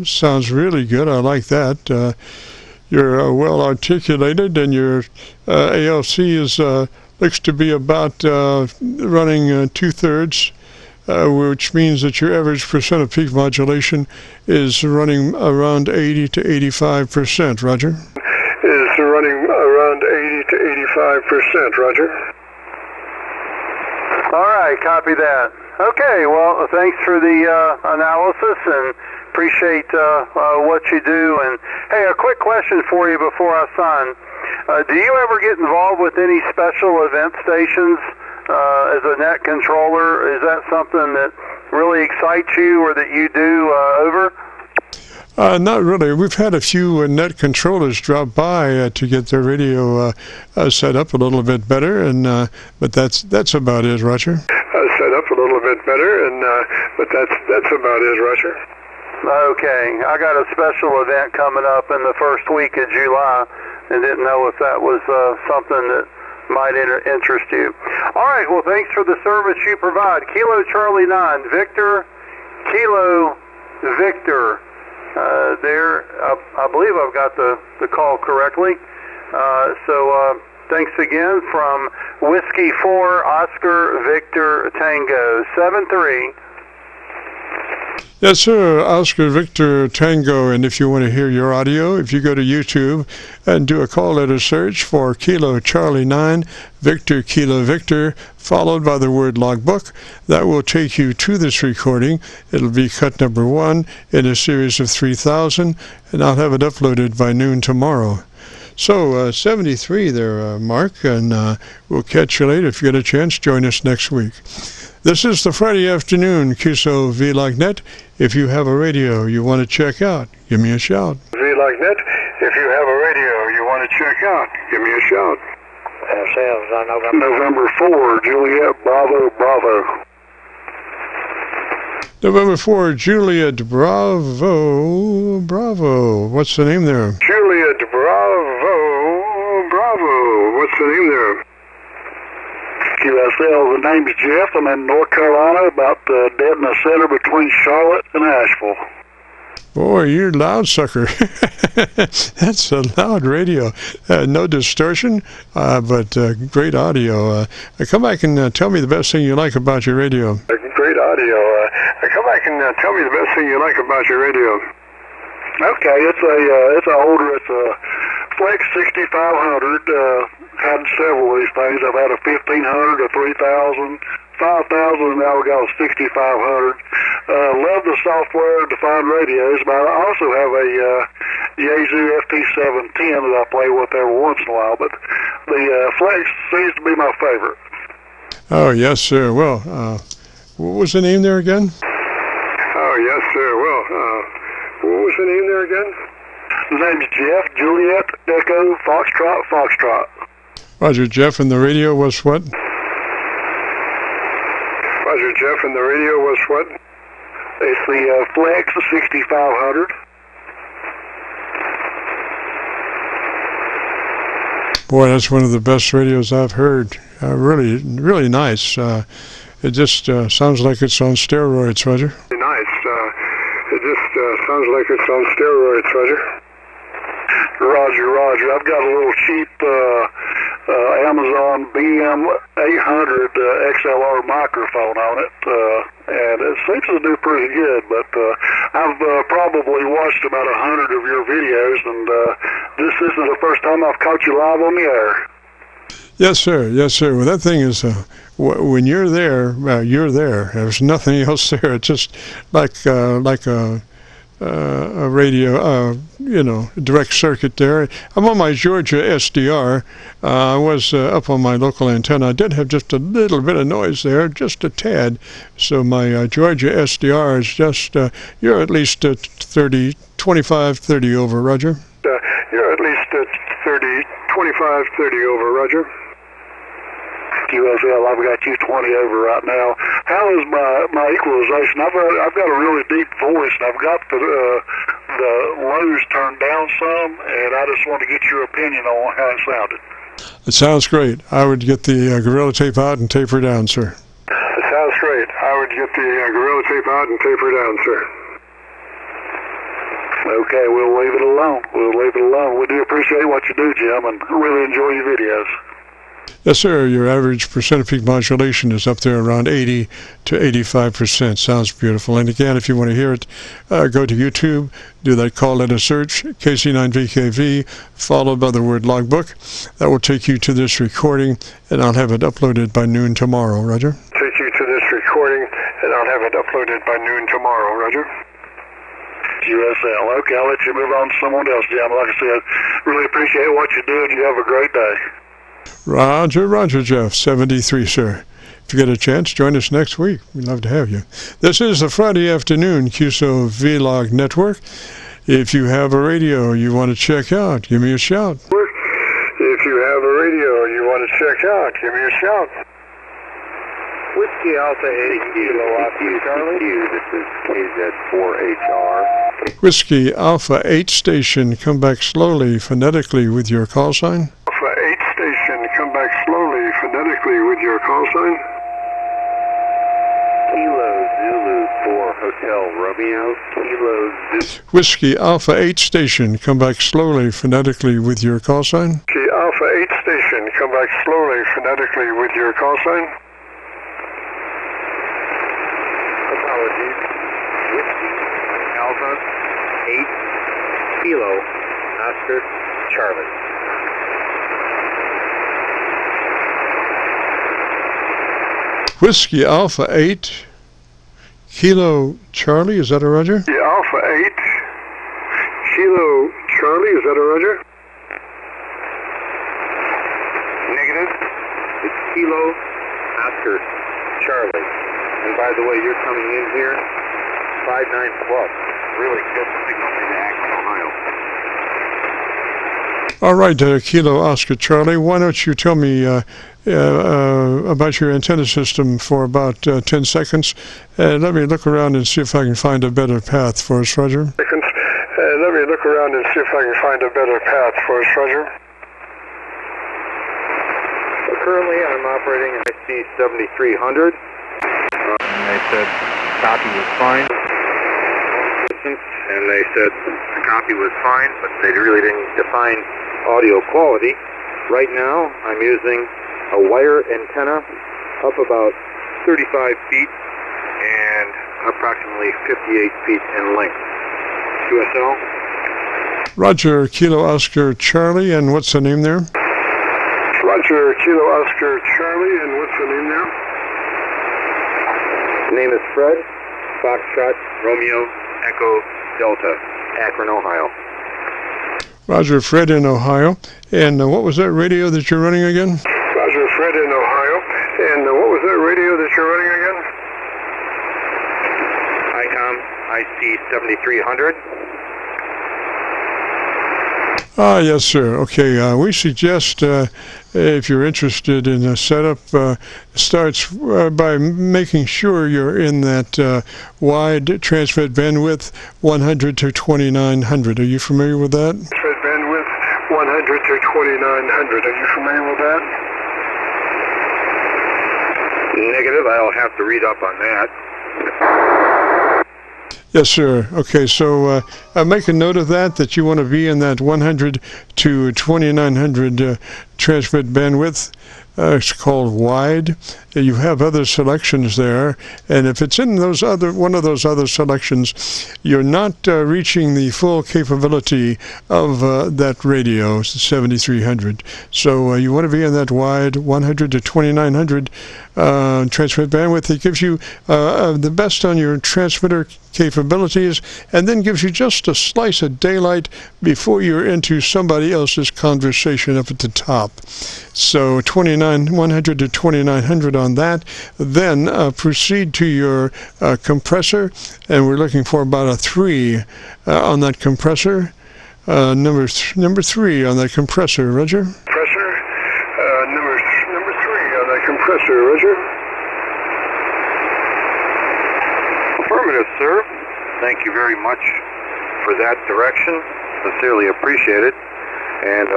sounds really good. I like that. You're well articulated, and your ALC is looks to be about running 2/3, which means that your average percent of peak modulation is running around 80 to 85%. Roger. Is running around 80 to 85%. Roger. All right, copy that. Okay, well, thanks for the analysis and appreciate what you do. And hey, a quick question for you before I sign. Do you ever get involved with any special event stations as a net controller? Is that something that really excites you or that you do over? Not really. We've had a few net controllers drop by to get their radio set up a little bit better, and but that's about it, Roger. Set up a little bit better, and but that's about it, Roger. Okay, I got a special event coming up in the first week of July, and didn't know if that was something that might interest you. All right, well, thanks for the service you provide. Kilo Charlie 9, Victor, Kilo Victor. I believe I've got the call correctly. So thanks again from Whiskey 4, Oscar Victor Tango, 73. Yes, sir, Oscar Victor Tango, and if you want to hear your audio, if you go to YouTube and do a call letter search for Kilo Charlie 9, Victor Kilo Victor, followed by the word logbook, that will take you to this recording. It'll be cut number 1 in a series of 3,000, and I'll have it uploaded by noon tomorrow. So, 73 there, Mark, and we'll catch you later. If you get a chance, join us next week. This is the Friday afternoon Qso-Vlog net. If you have a radio you want to check out, give me a shout. Vlog net. If you have a radio you want to check out, give me a shout. Ourselves on November 4, Juliet Bravo Bravo. November 4, Juliet Bravo Bravo. What's the name there? Juliet Bravo Bravo. What's the name there? QSL, the name is Jeff. I'm in North Carolina, about dead in the center between Charlotte and Asheville. Boy, you're loud, sucker. That's a loud radio. No distortion, but great audio. Come back and tell me the best thing you like about your radio. Great audio. Come back and tell me the best thing you like about your radio. Okay, it's a Flex 6500. Had several of these things. I've had a 1500, a 3000, 5000, and now we got a 6500. Love the software-defined radios, but I also have a Yaesu FT710 that I play with every once in a while. But the Flex seems to be my favorite. Oh, yes, sir. Well, what was the name there again? Oh, yes, sir. Well, what was the name there again? The name's Jeff, Juliet, Echo, Foxtrot, Foxtrot. Roger, Jeff, and the radio was what? Roger, Jeff, and the radio was what? It's the Flex 6500. Boy, that's one of the best radios I've heard. Really, really nice. It just sounds like it's on steroids, Roger. Nice. It just sounds like it's on steroids, Roger. Roger, Roger. I've got a little cheap Amazon BM800 XLR microphone on it, and it seems to do pretty good, but I've probably watched about 100 of your videos, and this isn't the first time I've caught you live on the air. Yes, sir. Yes, sir. Well, that thing is, when you're there, you're there. There's nothing else there. It's just like a radio, direct circuit there. I'm on my Georgia SDR. I was up on my local antenna. I did have just a little bit of noise there, just a tad. So my Georgia SDR is just, you're at least 25, 30 over, Roger. You're at least 25, 30 over, Roger. QSL, I've got you 20 over right now. How is my equalization? I've got a really deep voice, and I've got the lows turned down some, and I just want to get your opinion on how it sounded. It sounds great. I would get the Gorilla Tape out and taper down, sir. It sounds great. I would get the Gorilla Tape out and taper down, sir. Okay, we'll leave it alone. We do appreciate what you do, Jim, and really enjoy your videos. Yes, sir. Your average percent peak modulation is up there around 80 to 85%. Sounds beautiful. And again, if you want to hear it, go to YouTube, do that call letter search, KC9VKV, followed by the word logbook. That will take you to this recording, and I'll have it uploaded by noon tomorrow, Roger. Take you to this recording, and I'll have it uploaded by noon tomorrow, Roger. QSL. Okay, I'll let you move on to someone else, Jim. Like I said, really appreciate what you do, and you have a great day. Roger, Jeff, 73, sir. If you get a chance, join us next week. We'd love to have you. This is the Friday afternoon Qso-Vlog Network. If you have a radio you want to check out, give me a shout. If you have a radio you want to check out, give me a shout. Whiskey Alpha 8 Kilo Oscar Charlie. This is KZ4HR. Whiskey Alpha 8 station, come back slowly, phonetically with your call sign. Alpha 8 station, come back slowly, phonetically with your call sign. Kilo Zulu 4 Hotel Romeo. Kilo Zulu. Whiskey Alpha 8 station, come back slowly, phonetically with your call sign. Whiskey Alpha 8 station, come back slowly, phonetically with your call sign. Apologies. Whiskey Alpha 8 Kilo Oscar Charlie. Whiskey Alpha 8 Kilo Charlie, is that a Roger? Whiskey Alpha 8 Kilo Charlie, is that a Roger? Negative. It's Kilo Oscar Charlie. And by the way, you're coming in here 59 plus. Really good signal in Akron, Ohio. All right, Kilo Oscar Charlie, why don't you tell me about your antenna system for about 10 seconds, and let me look around and see if I can find a better path for us, Roger. Let me look around and see if I can find a better path for us, Roger. Currently, I'm operating an IC7300. They said copy was fine. And they said the copy was fine, but they really didn't define audio quality. Right now, I'm using a wire antenna up about 35 feet and approximately 58 feet in length. QSL? Roger, Kilo Oscar Charlie, and what's the name there? Roger, Kilo Oscar Charlie, and what's the name there? The name is Fred, Foxtrot, Romeo, Echo, Delta, Akron, Ohio. Roger, Fred in Ohio. And what was that radio that you're running again? Roger, Fred in Ohio. And what was that radio that you're running again? ICOM IC7300. Yes, sir. Okay, we suggest, if you're interested in a setup, starts by making sure you're in that wide transmit bandwidth 100 to 2900. Are you familiar with that? Transmit bandwidth 100 to 2900. Are you familiar with that? Negative. I'll have to read up on that. Yes, sir. Okay, so make a note of that you want to be in that 100 to 2900 transmit bandwidth. It's called wide. You have other selections there, and if it's in one of those other selections, you're not reaching the full capability of that radio, 7300. So you want to be in that wide 100 to 2900 transmit bandwidth. It gives you the best on your transmitter capabilities, and then gives you just a slice of daylight before you're into somebody else's conversation up at the top. So 100 to 2900 on that. Then proceed to your compressor, and we're looking for about a 3 on that compressor. Number 3 on that compressor, Roger. Compressor, number 3 on that compressor, Roger. Affirmative, sir. Thank you very much for that direction. Sincerely appreciate it. And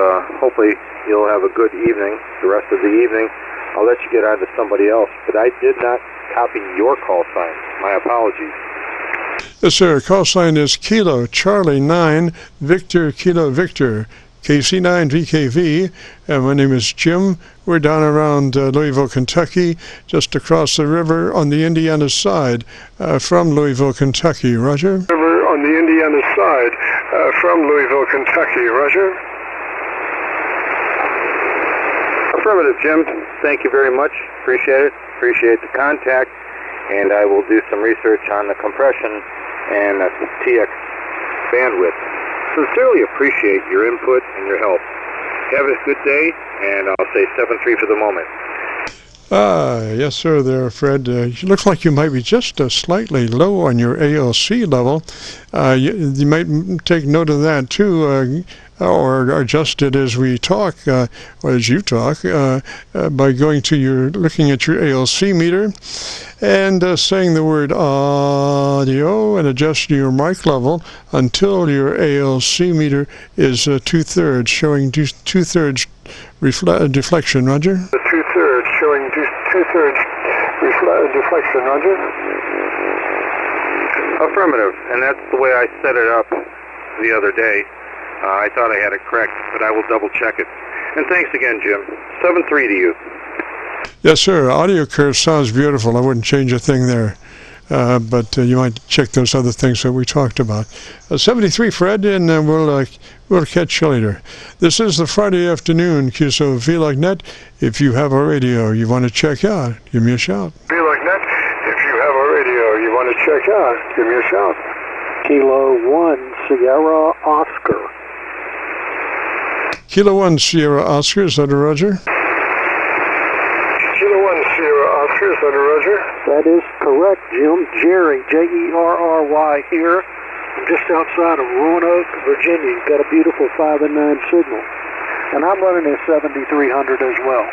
hopefully you'll have a good evening, the rest of the evening. I'll let you get on to somebody else, but I did not copy your call sign. My apologies. Yes, sir. Call sign is Kilo Charlie 9 Victor Kilo Victor, KC9VKV, and my name is Jim. We're down around Louisville, Kentucky, just across the river on the Indiana side from Louisville, Kentucky. Roger? River on the Indiana side from Louisville, Kentucky. Roger? Affirmative, Jim. Thank you very much. Appreciate it. Appreciate the contact, and I will do some research on the compression and TX bandwidth. Sincerely appreciate your input and your help. Have a good day, and I'll say 7-3 for the moment. Yes, sir, there, Fred. It looks like you might be just slightly low on your ALC level. You might take note of that, too, or adjust it as we talk, or as you talk, by looking at your ALC meter and saying the word audio and adjusting your mic level until your ALC meter is 2/3, showing 2/3 deflection, Roger? 2/3, showing 2/3 deflection, Roger? Affirmative, and that's the way I set it up the other day. I thought I had it correct, but I will double check it. And thanks again, Jim. 7-3 to you. Yes, sir. Audio curve sounds beautiful. I wouldn't change a thing there. But you might check those other things that we talked about. 73, Fred, and we'll catch you later. This is the Friday afternoon Qso-Vlog net. If you have a radio you want to check out, give me a shout. Vlog net. If you have a radio you want to check out, give me a shout. Kilo 1 Sierra Oscar. Kilo 1 Sierra Oscar, is that a Roger? Kilo 1 Sierra Oscar, is that a Roger? That is correct, Jim. Jerry, Jerry here. I'm just outside of Roanoke, Virginia. You've got a beautiful 5 and 9 signal. And I'm running a 7300 as well.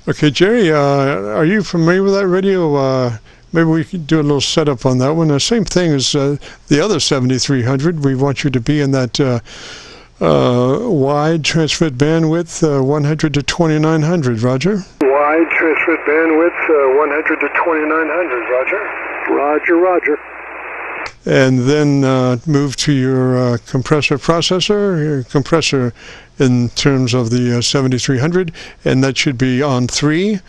Okay, Jerry, are you familiar with that radio? Maybe we could do a little setup on that one. The same thing as the other 7300. We want you to be in that wide transmit bandwidth, 100 to 2900, Roger? Wide transmit bandwidth, 100 to 2900, Roger? Roger, Roger. And then move to your compressor processor, your compressor in terms of the 7300, and that should be on 3,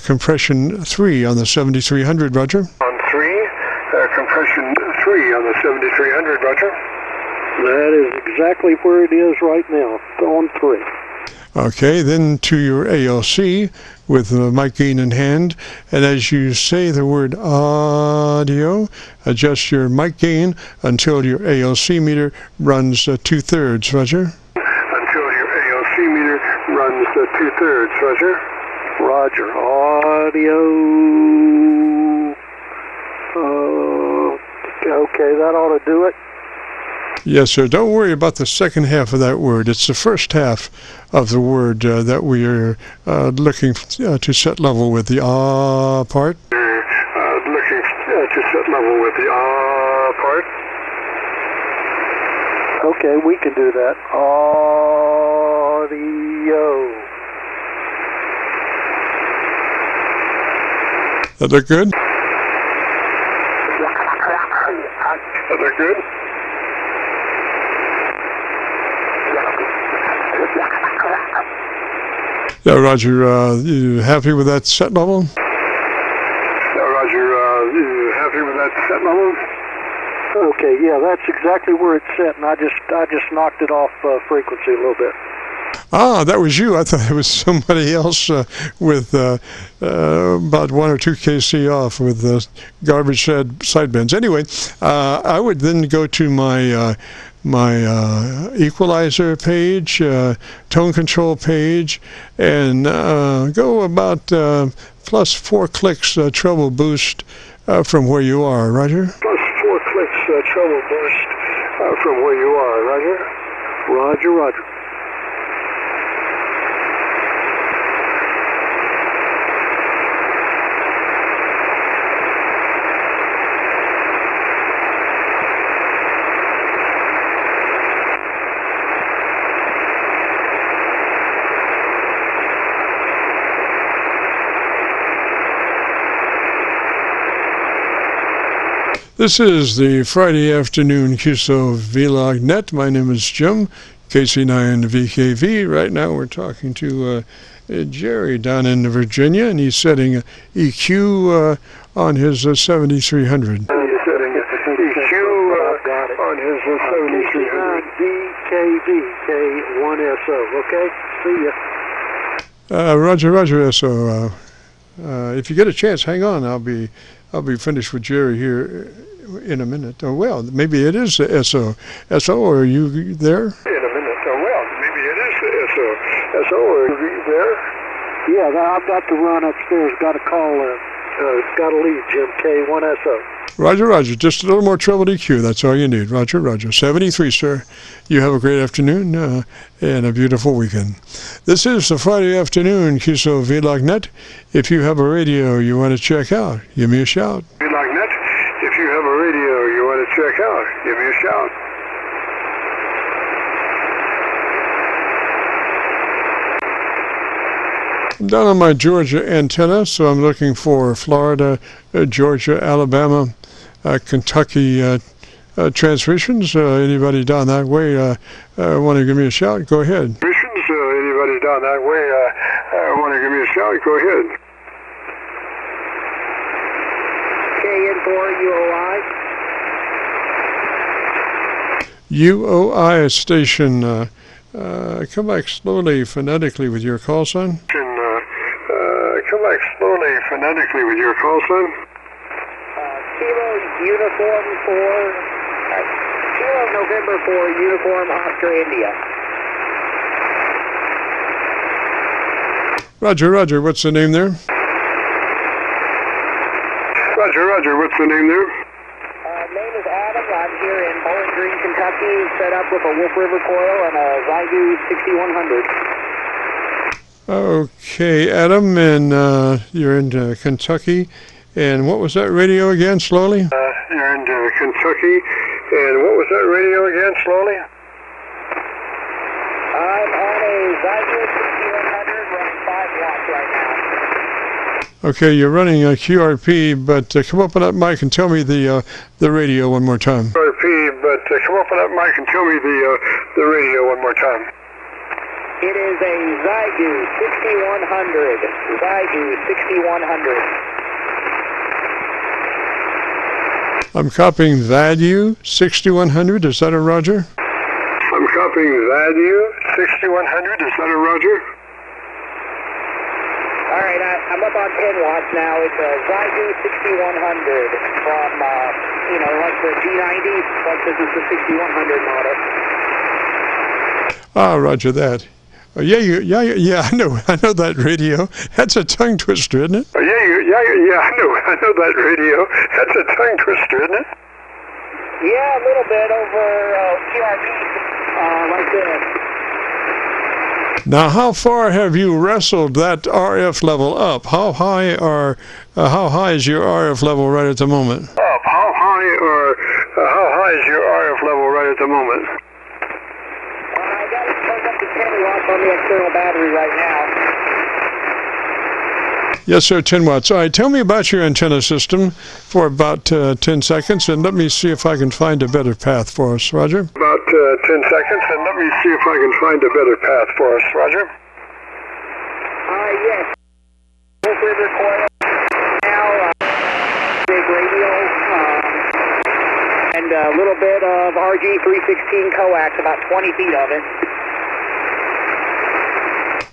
compression 3 on the 7300, Roger? On 3, compression 3 on the 7300, Roger? That is exactly where it is right now, on 3. Okay, then to your ALC with the mic gain in hand, and as you say the word audio, adjust your mic gain until your ALC meter runs 2/3, Roger? Until your ALC meter runs 2/3, Roger? Roger. Audio. Okay, that ought to do it. Yes, sir. Don't worry about the second half of that word. It's the first half of the word that we are looking to set level with the part. Looking to set level with the part. Okay, we can do that. Audio. That look good? good. Yeah, Roger, you happy with that set level? Yeah, Roger, you happy with that set level? Okay, yeah, that's exactly where it's set, and I just knocked it off frequency a little bit. Ah, that was you. I thought it was somebody else with about 1 or 2 kc off with garbage sidebends. Anyway, I would then go to my equalizer page, tone control page, and go about plus 4 clicks treble boost from where you are, Roger. Plus 4 clicks treble boost from where you are, Roger. Roger, roger. This is the Friday afternoon Qso-Vlog net. My name is Jim, KC9VKV. Right now we're talking to Jerry down in Virginia, and he's setting EQ on his 7300. He's setting EQ on his 7300. KC9VKV, K1SO. Okay, see ya. Roger, SO. If you get a chance, hang on. I'll be finished with Jerry here in a minute. Oh, well, maybe it is SO. SO, are you there? In a minute. Oh, well, maybe it is SO. SO, are you there? Yeah, I've got to run upstairs. Got to call. Got to leave, Jim. K1SO. Roger. Just a little more treble EQ. That's all you need. Roger. 73, sir. You have a great afternoon and a beautiful weekend. This is the Friday afternoon Qso-Vlog net. If you have a radio you want to check out, give me a shout. Vlog net. If you have a radio you want to check out, give me a shout. I'm down on my Georgia antenna, so I'm looking for Florida, Georgia, Alabama, Kentucky transmissions. Anybody down that way want to give me a shout? Go ahead. Anybody down that way want to give me a shout? Go ahead. KN4 UOI station. Come back slowly phonetically with your call sign. Come back slowly phonetically with your call sign. Kilo Uniform 4, Kilo November 4, Uniform Oscar India. Roger, what's the name there? Roger, what's the name there? Name is Adam. I'm here in Bowling Green, Kentucky, set up with a Wolf River coil and a Zygu 6100. Okay, Adam, and you're in Kentucky. And what was that radio again, slowly? You're in Kentucky. And what was that radio again, slowly? I'm on a Zygu 6100 running 5 watts right now. Okay, you're running a QRP, but come up on that mic and tell me the radio one more time. QRP, but come up on that mic and tell me the radio one more time. It is a Zygu 6100. Zygu 6100. I'm copying value 6100. Is that a Roger? I'm copying value 6100. Is that a Roger? All right, I'm up on 10 watts now. It's a Zygu 6100 from, like the G90, but this is the 6100 model. Ah, Roger that. Yeah, I know that radio. That's a tongue twister, isn't it? Yeah, I know that radio. That's a tongue twister, isn't it? Yeah, a little bit over QRP, like this. Now, how far have you wrestled that RF level up? How high is your RF level right at the moment? How high is your RF level right at the moment? I got it turned up to 10 watts on the external battery right Yes, sir, 10 watts. All right, tell me about your antenna system for about 10 seconds, and let me see if I can find a better path for us, Roger. About 10 seconds, and let me see if I can find a better path for us, Roger. Yes. Wolf River coil. Now, big radio, and a little bit of RG316 coax, about 20 feet of it.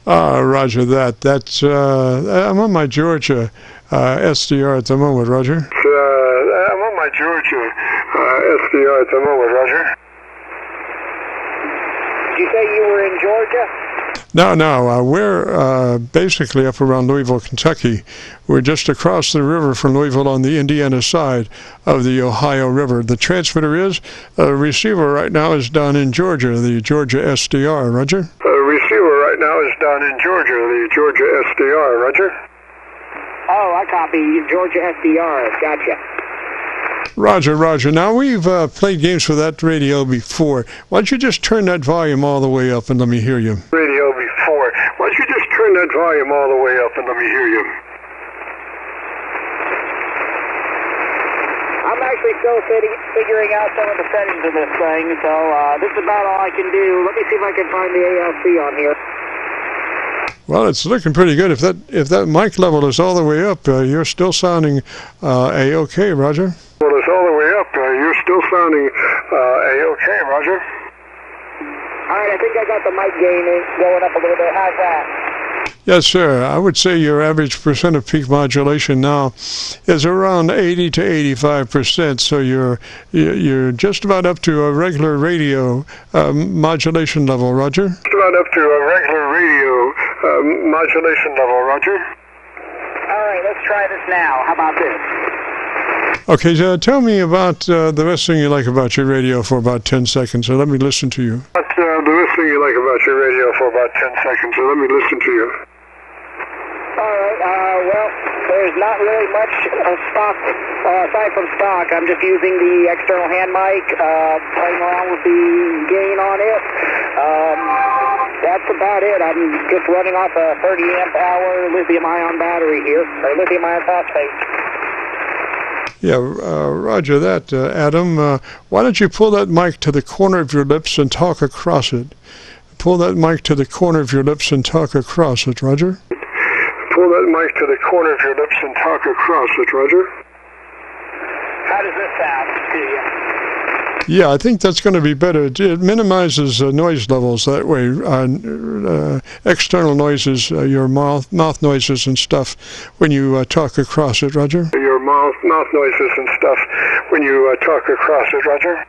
Roger that. That's, I'm on my Georgia SDR at the moment, Roger. I'm on my Georgia SDR at the moment, Roger. Did you say you were in Georgia? No, we're basically up around Louisville, Kentucky. We're just across the river from Louisville on the Indiana side of the Ohio River. The transmitter is, receiver right now is down in Georgia, the Georgia SDR, Roger. Receiver right now is down in Georgia, the Georgia SDR, Roger. Oh, I copy. Georgia SDR. Gotcha. Roger. Now, we've played games with that radio before. Why don't you just turn that volume all the way up and let me hear you? Radio before. Why don't you just turn that volume all the way up and let me hear you? I'm actually still figuring out some of the settings of this thing, so this is about all I can do. Let me see if I can find the ALC on here. Well, it's looking pretty good. If that mic level is all the way up, you're still sounding A-OK, Roger. Well, it's all the way up. You're still sounding A-OK, Roger. All right, I think I got the mic gain going up a little bit. How's that? Yes, sir. I would say your average percent of peak modulation now is around 80 to 85%. So you're just about up to a regular radio modulation level, Roger. Just about up to a regular radio modulation level, Roger. All right, let's try this now. How about this? Okay, so tell me about the best thing you like about your radio for about 10 seconds, so let me listen to you. The best thing you like about your radio for about 10 seconds, so let me listen to you. All right, well, there's not really much stock, aside from stock. I'm just using the external hand mic, playing around with the gain on it. That's about it. I'm just running off a 30 amp hour lithium-ion battery here, or lithium-ion phosphate. Yeah, roger that, Adam. Why don't you pull that mic to the corner of your lips and talk across it? Pull that mic to the corner of your lips and talk across it, Roger. Pull that mic to the corner of your lips and talk across it, Roger. How does this sound to you? Yeah, I think that's going to be better. It minimizes noise levels that way. External noises, your mouth noises and stuff, when you talk across it, Roger. Your mouth noises and stuff when you talk across it, Roger.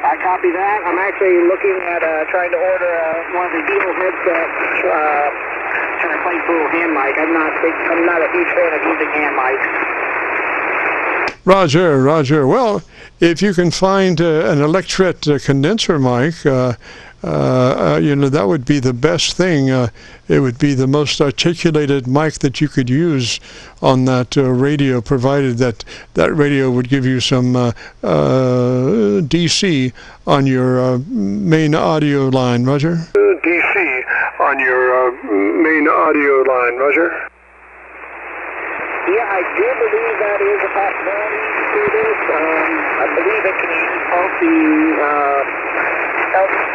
I copy that. I'm actually looking at trying to order one of the Eagle headsets to replace the little hand mic. I'm not a huge fan of using hand mics. Roger. Well, if you can find an electret condenser mic, that would be the best thing. It would be the most articulated mic that you could use on that radio, provided that radio would give you some DC on your main audio line, Roger. DC on your main audio line, Roger. Yeah, I do believe that is a possibility to this. I believe it can help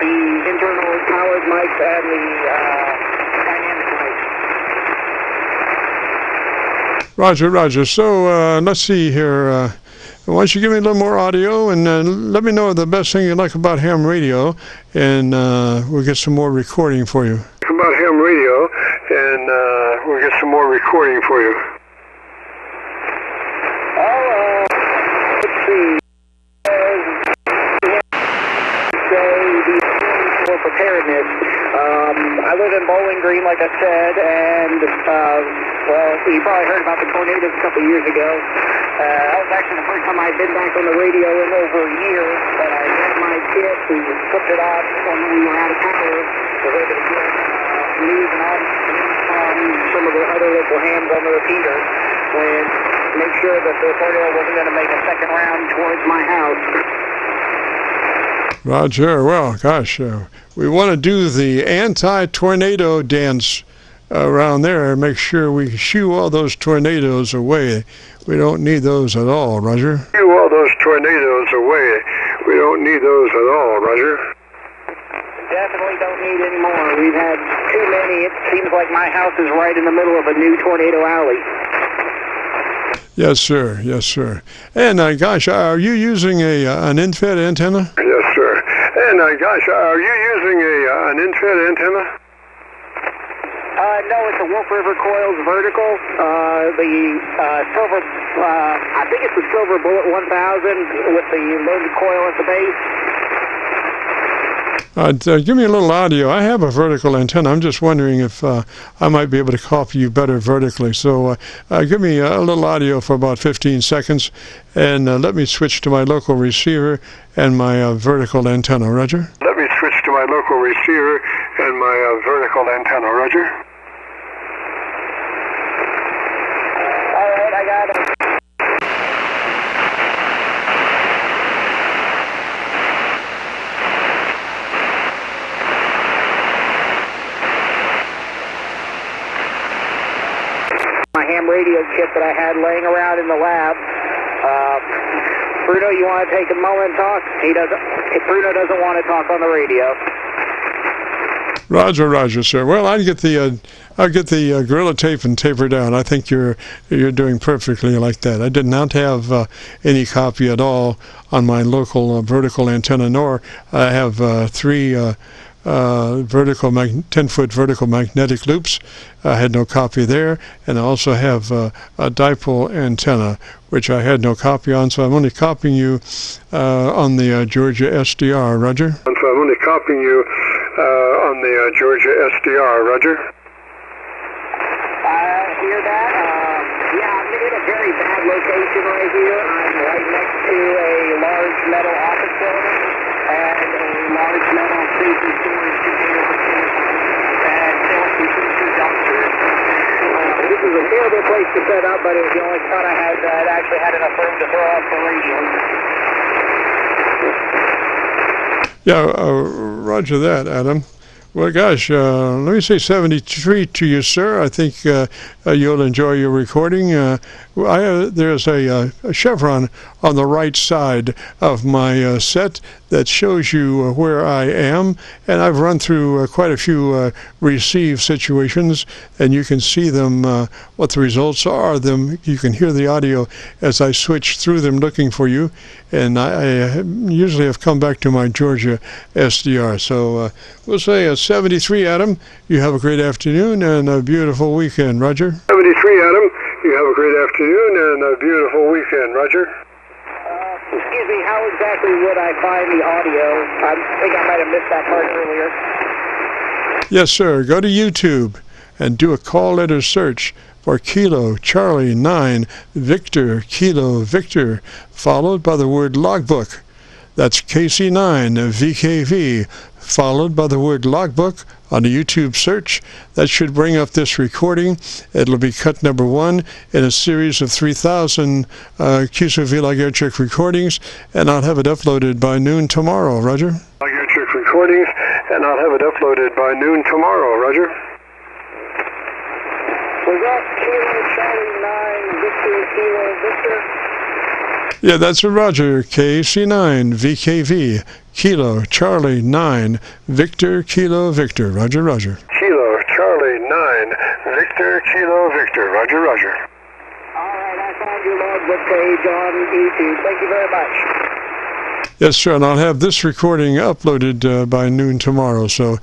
the internal powered mics and the dynamic mics. Roger. So let's see here. Why don't you give me a little more audio and let me know the best thing you like about ham radio, and we'll get some more recording for you. About ham radio, and we'll get some more recording for you. Let's see. For preparedness. I live in Bowling Green, like I said, and you probably heard about the tornadoes a couple years ago. That was actually the first time I'd been back on the radio in over a year. But I grabbed my kit, we hooked it up when we were out of power. We were able to get news and all from some of the other local hams on the repeater, and make sure that the tornado wasn't going to make a second round towards my house. Roger. Well, gosh, we want to do the anti-tornado dance around there. Make sure we shoo all those tornadoes away. We don't need those at all, Roger. Shoo all those tornadoes away. We don't need those at all, Roger. Definitely don't need any more. We've had too many. It seems like my house is right in the middle of a new tornado alley. Yes, sir. Yes, sir. And gosh, are you using an infed antenna? Yes, sir. And gosh, are you using an infed antenna? No, it's a Wolf River Coils vertical. The silver, I think it's the Silver Bullet 1000 with the loaded coil at the base. Give me a little audio. I have a vertical antenna. I'm just wondering if I might be able to copy you better vertically. So give me a little audio for about 15 seconds, and let me switch to my local receiver and my vertical antenna. Roger? Let me switch to my local receiver and my vertical antenna. Roger? All right, I got it. My ham radio kit that I had laying around in the lab. Bruno, you want to take a moment and talk? Bruno doesn't want to talk on the radio. Roger, sir. Well, I'll get the Gorilla Tape and taper down. I think you're doing perfectly like that. I did not have any copy at all on my local vertical antenna, nor I have 3 10-foot vertical magnetic loops. I had no copy there, and I also have a dipole antenna, which I had no copy on, so I'm only copying you on the Georgia SDR, Roger? So I'm only copying you on the Georgia SDR, Roger? Hear that? Yeah, I'm in a very bad location right here. I'm right next to a large metal office building and a large metal safety storage container and two dumpsters. This is a terrible place to set up, but it was the only spot I had that actually had enough room to throw up the radio. Yeah, roger that, Adam. Well, gosh, let me say 73 to you, sir. I think you'll enjoy your recording. There's a chevron on the right side of my set that shows you where I am, and I've run through quite a few receive situations, and you can see them, what the results are. You can hear the audio as I switch through them looking for you, and I usually have come back to my Georgia SDR. So we'll say 73, Adam. You have a great afternoon and a beautiful weekend, Roger. 73, Adam. You have a great afternoon and a beautiful weekend, Roger. Excuse me, how exactly would I find the audio? I think I might have missed that part earlier. Yes, sir. Go to YouTube and do a call letter search for Kilo Charlie 9 Victor Kilo Victor, followed by the word logbook. That's KC9VKV, followed by the word logbook on a YouTube search. That should bring up this recording. It'll be cut number 1 in a series of 3,000 Qso-Vlog Aircheck recordings, and I'll have it uploaded by noon tomorrow, Roger? Aircheck recordings, and I'll have it uploaded by noon tomorrow, Roger? Was that Kilo Charlie 9 Victor Kilo Victor? Yeah, that's a Roger. KC9VKV, Kilo Charlie 9 Victor Kilo Victor. Roger, Roger. Kilo Charlie 9 Victor Kilo Victor. Roger, Roger. All right, I found your logbook page on YouTube. Thank you very much. Yes, sir, and I'll have this recording uploaded by noon tomorrow. So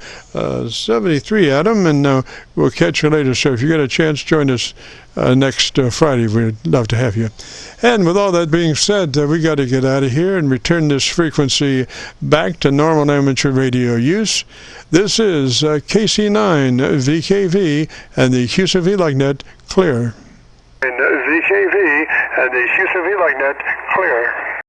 73, Adam, and we'll catch you later, sir. If you get a chance, join us next Friday. We'd love to have you. And with all that being said, we got to get out of here and return this frequency back to normal amateur radio use. This is KC9VKV and the Qso-Vlog net clear. VKV and the Qso-Vlog net clear.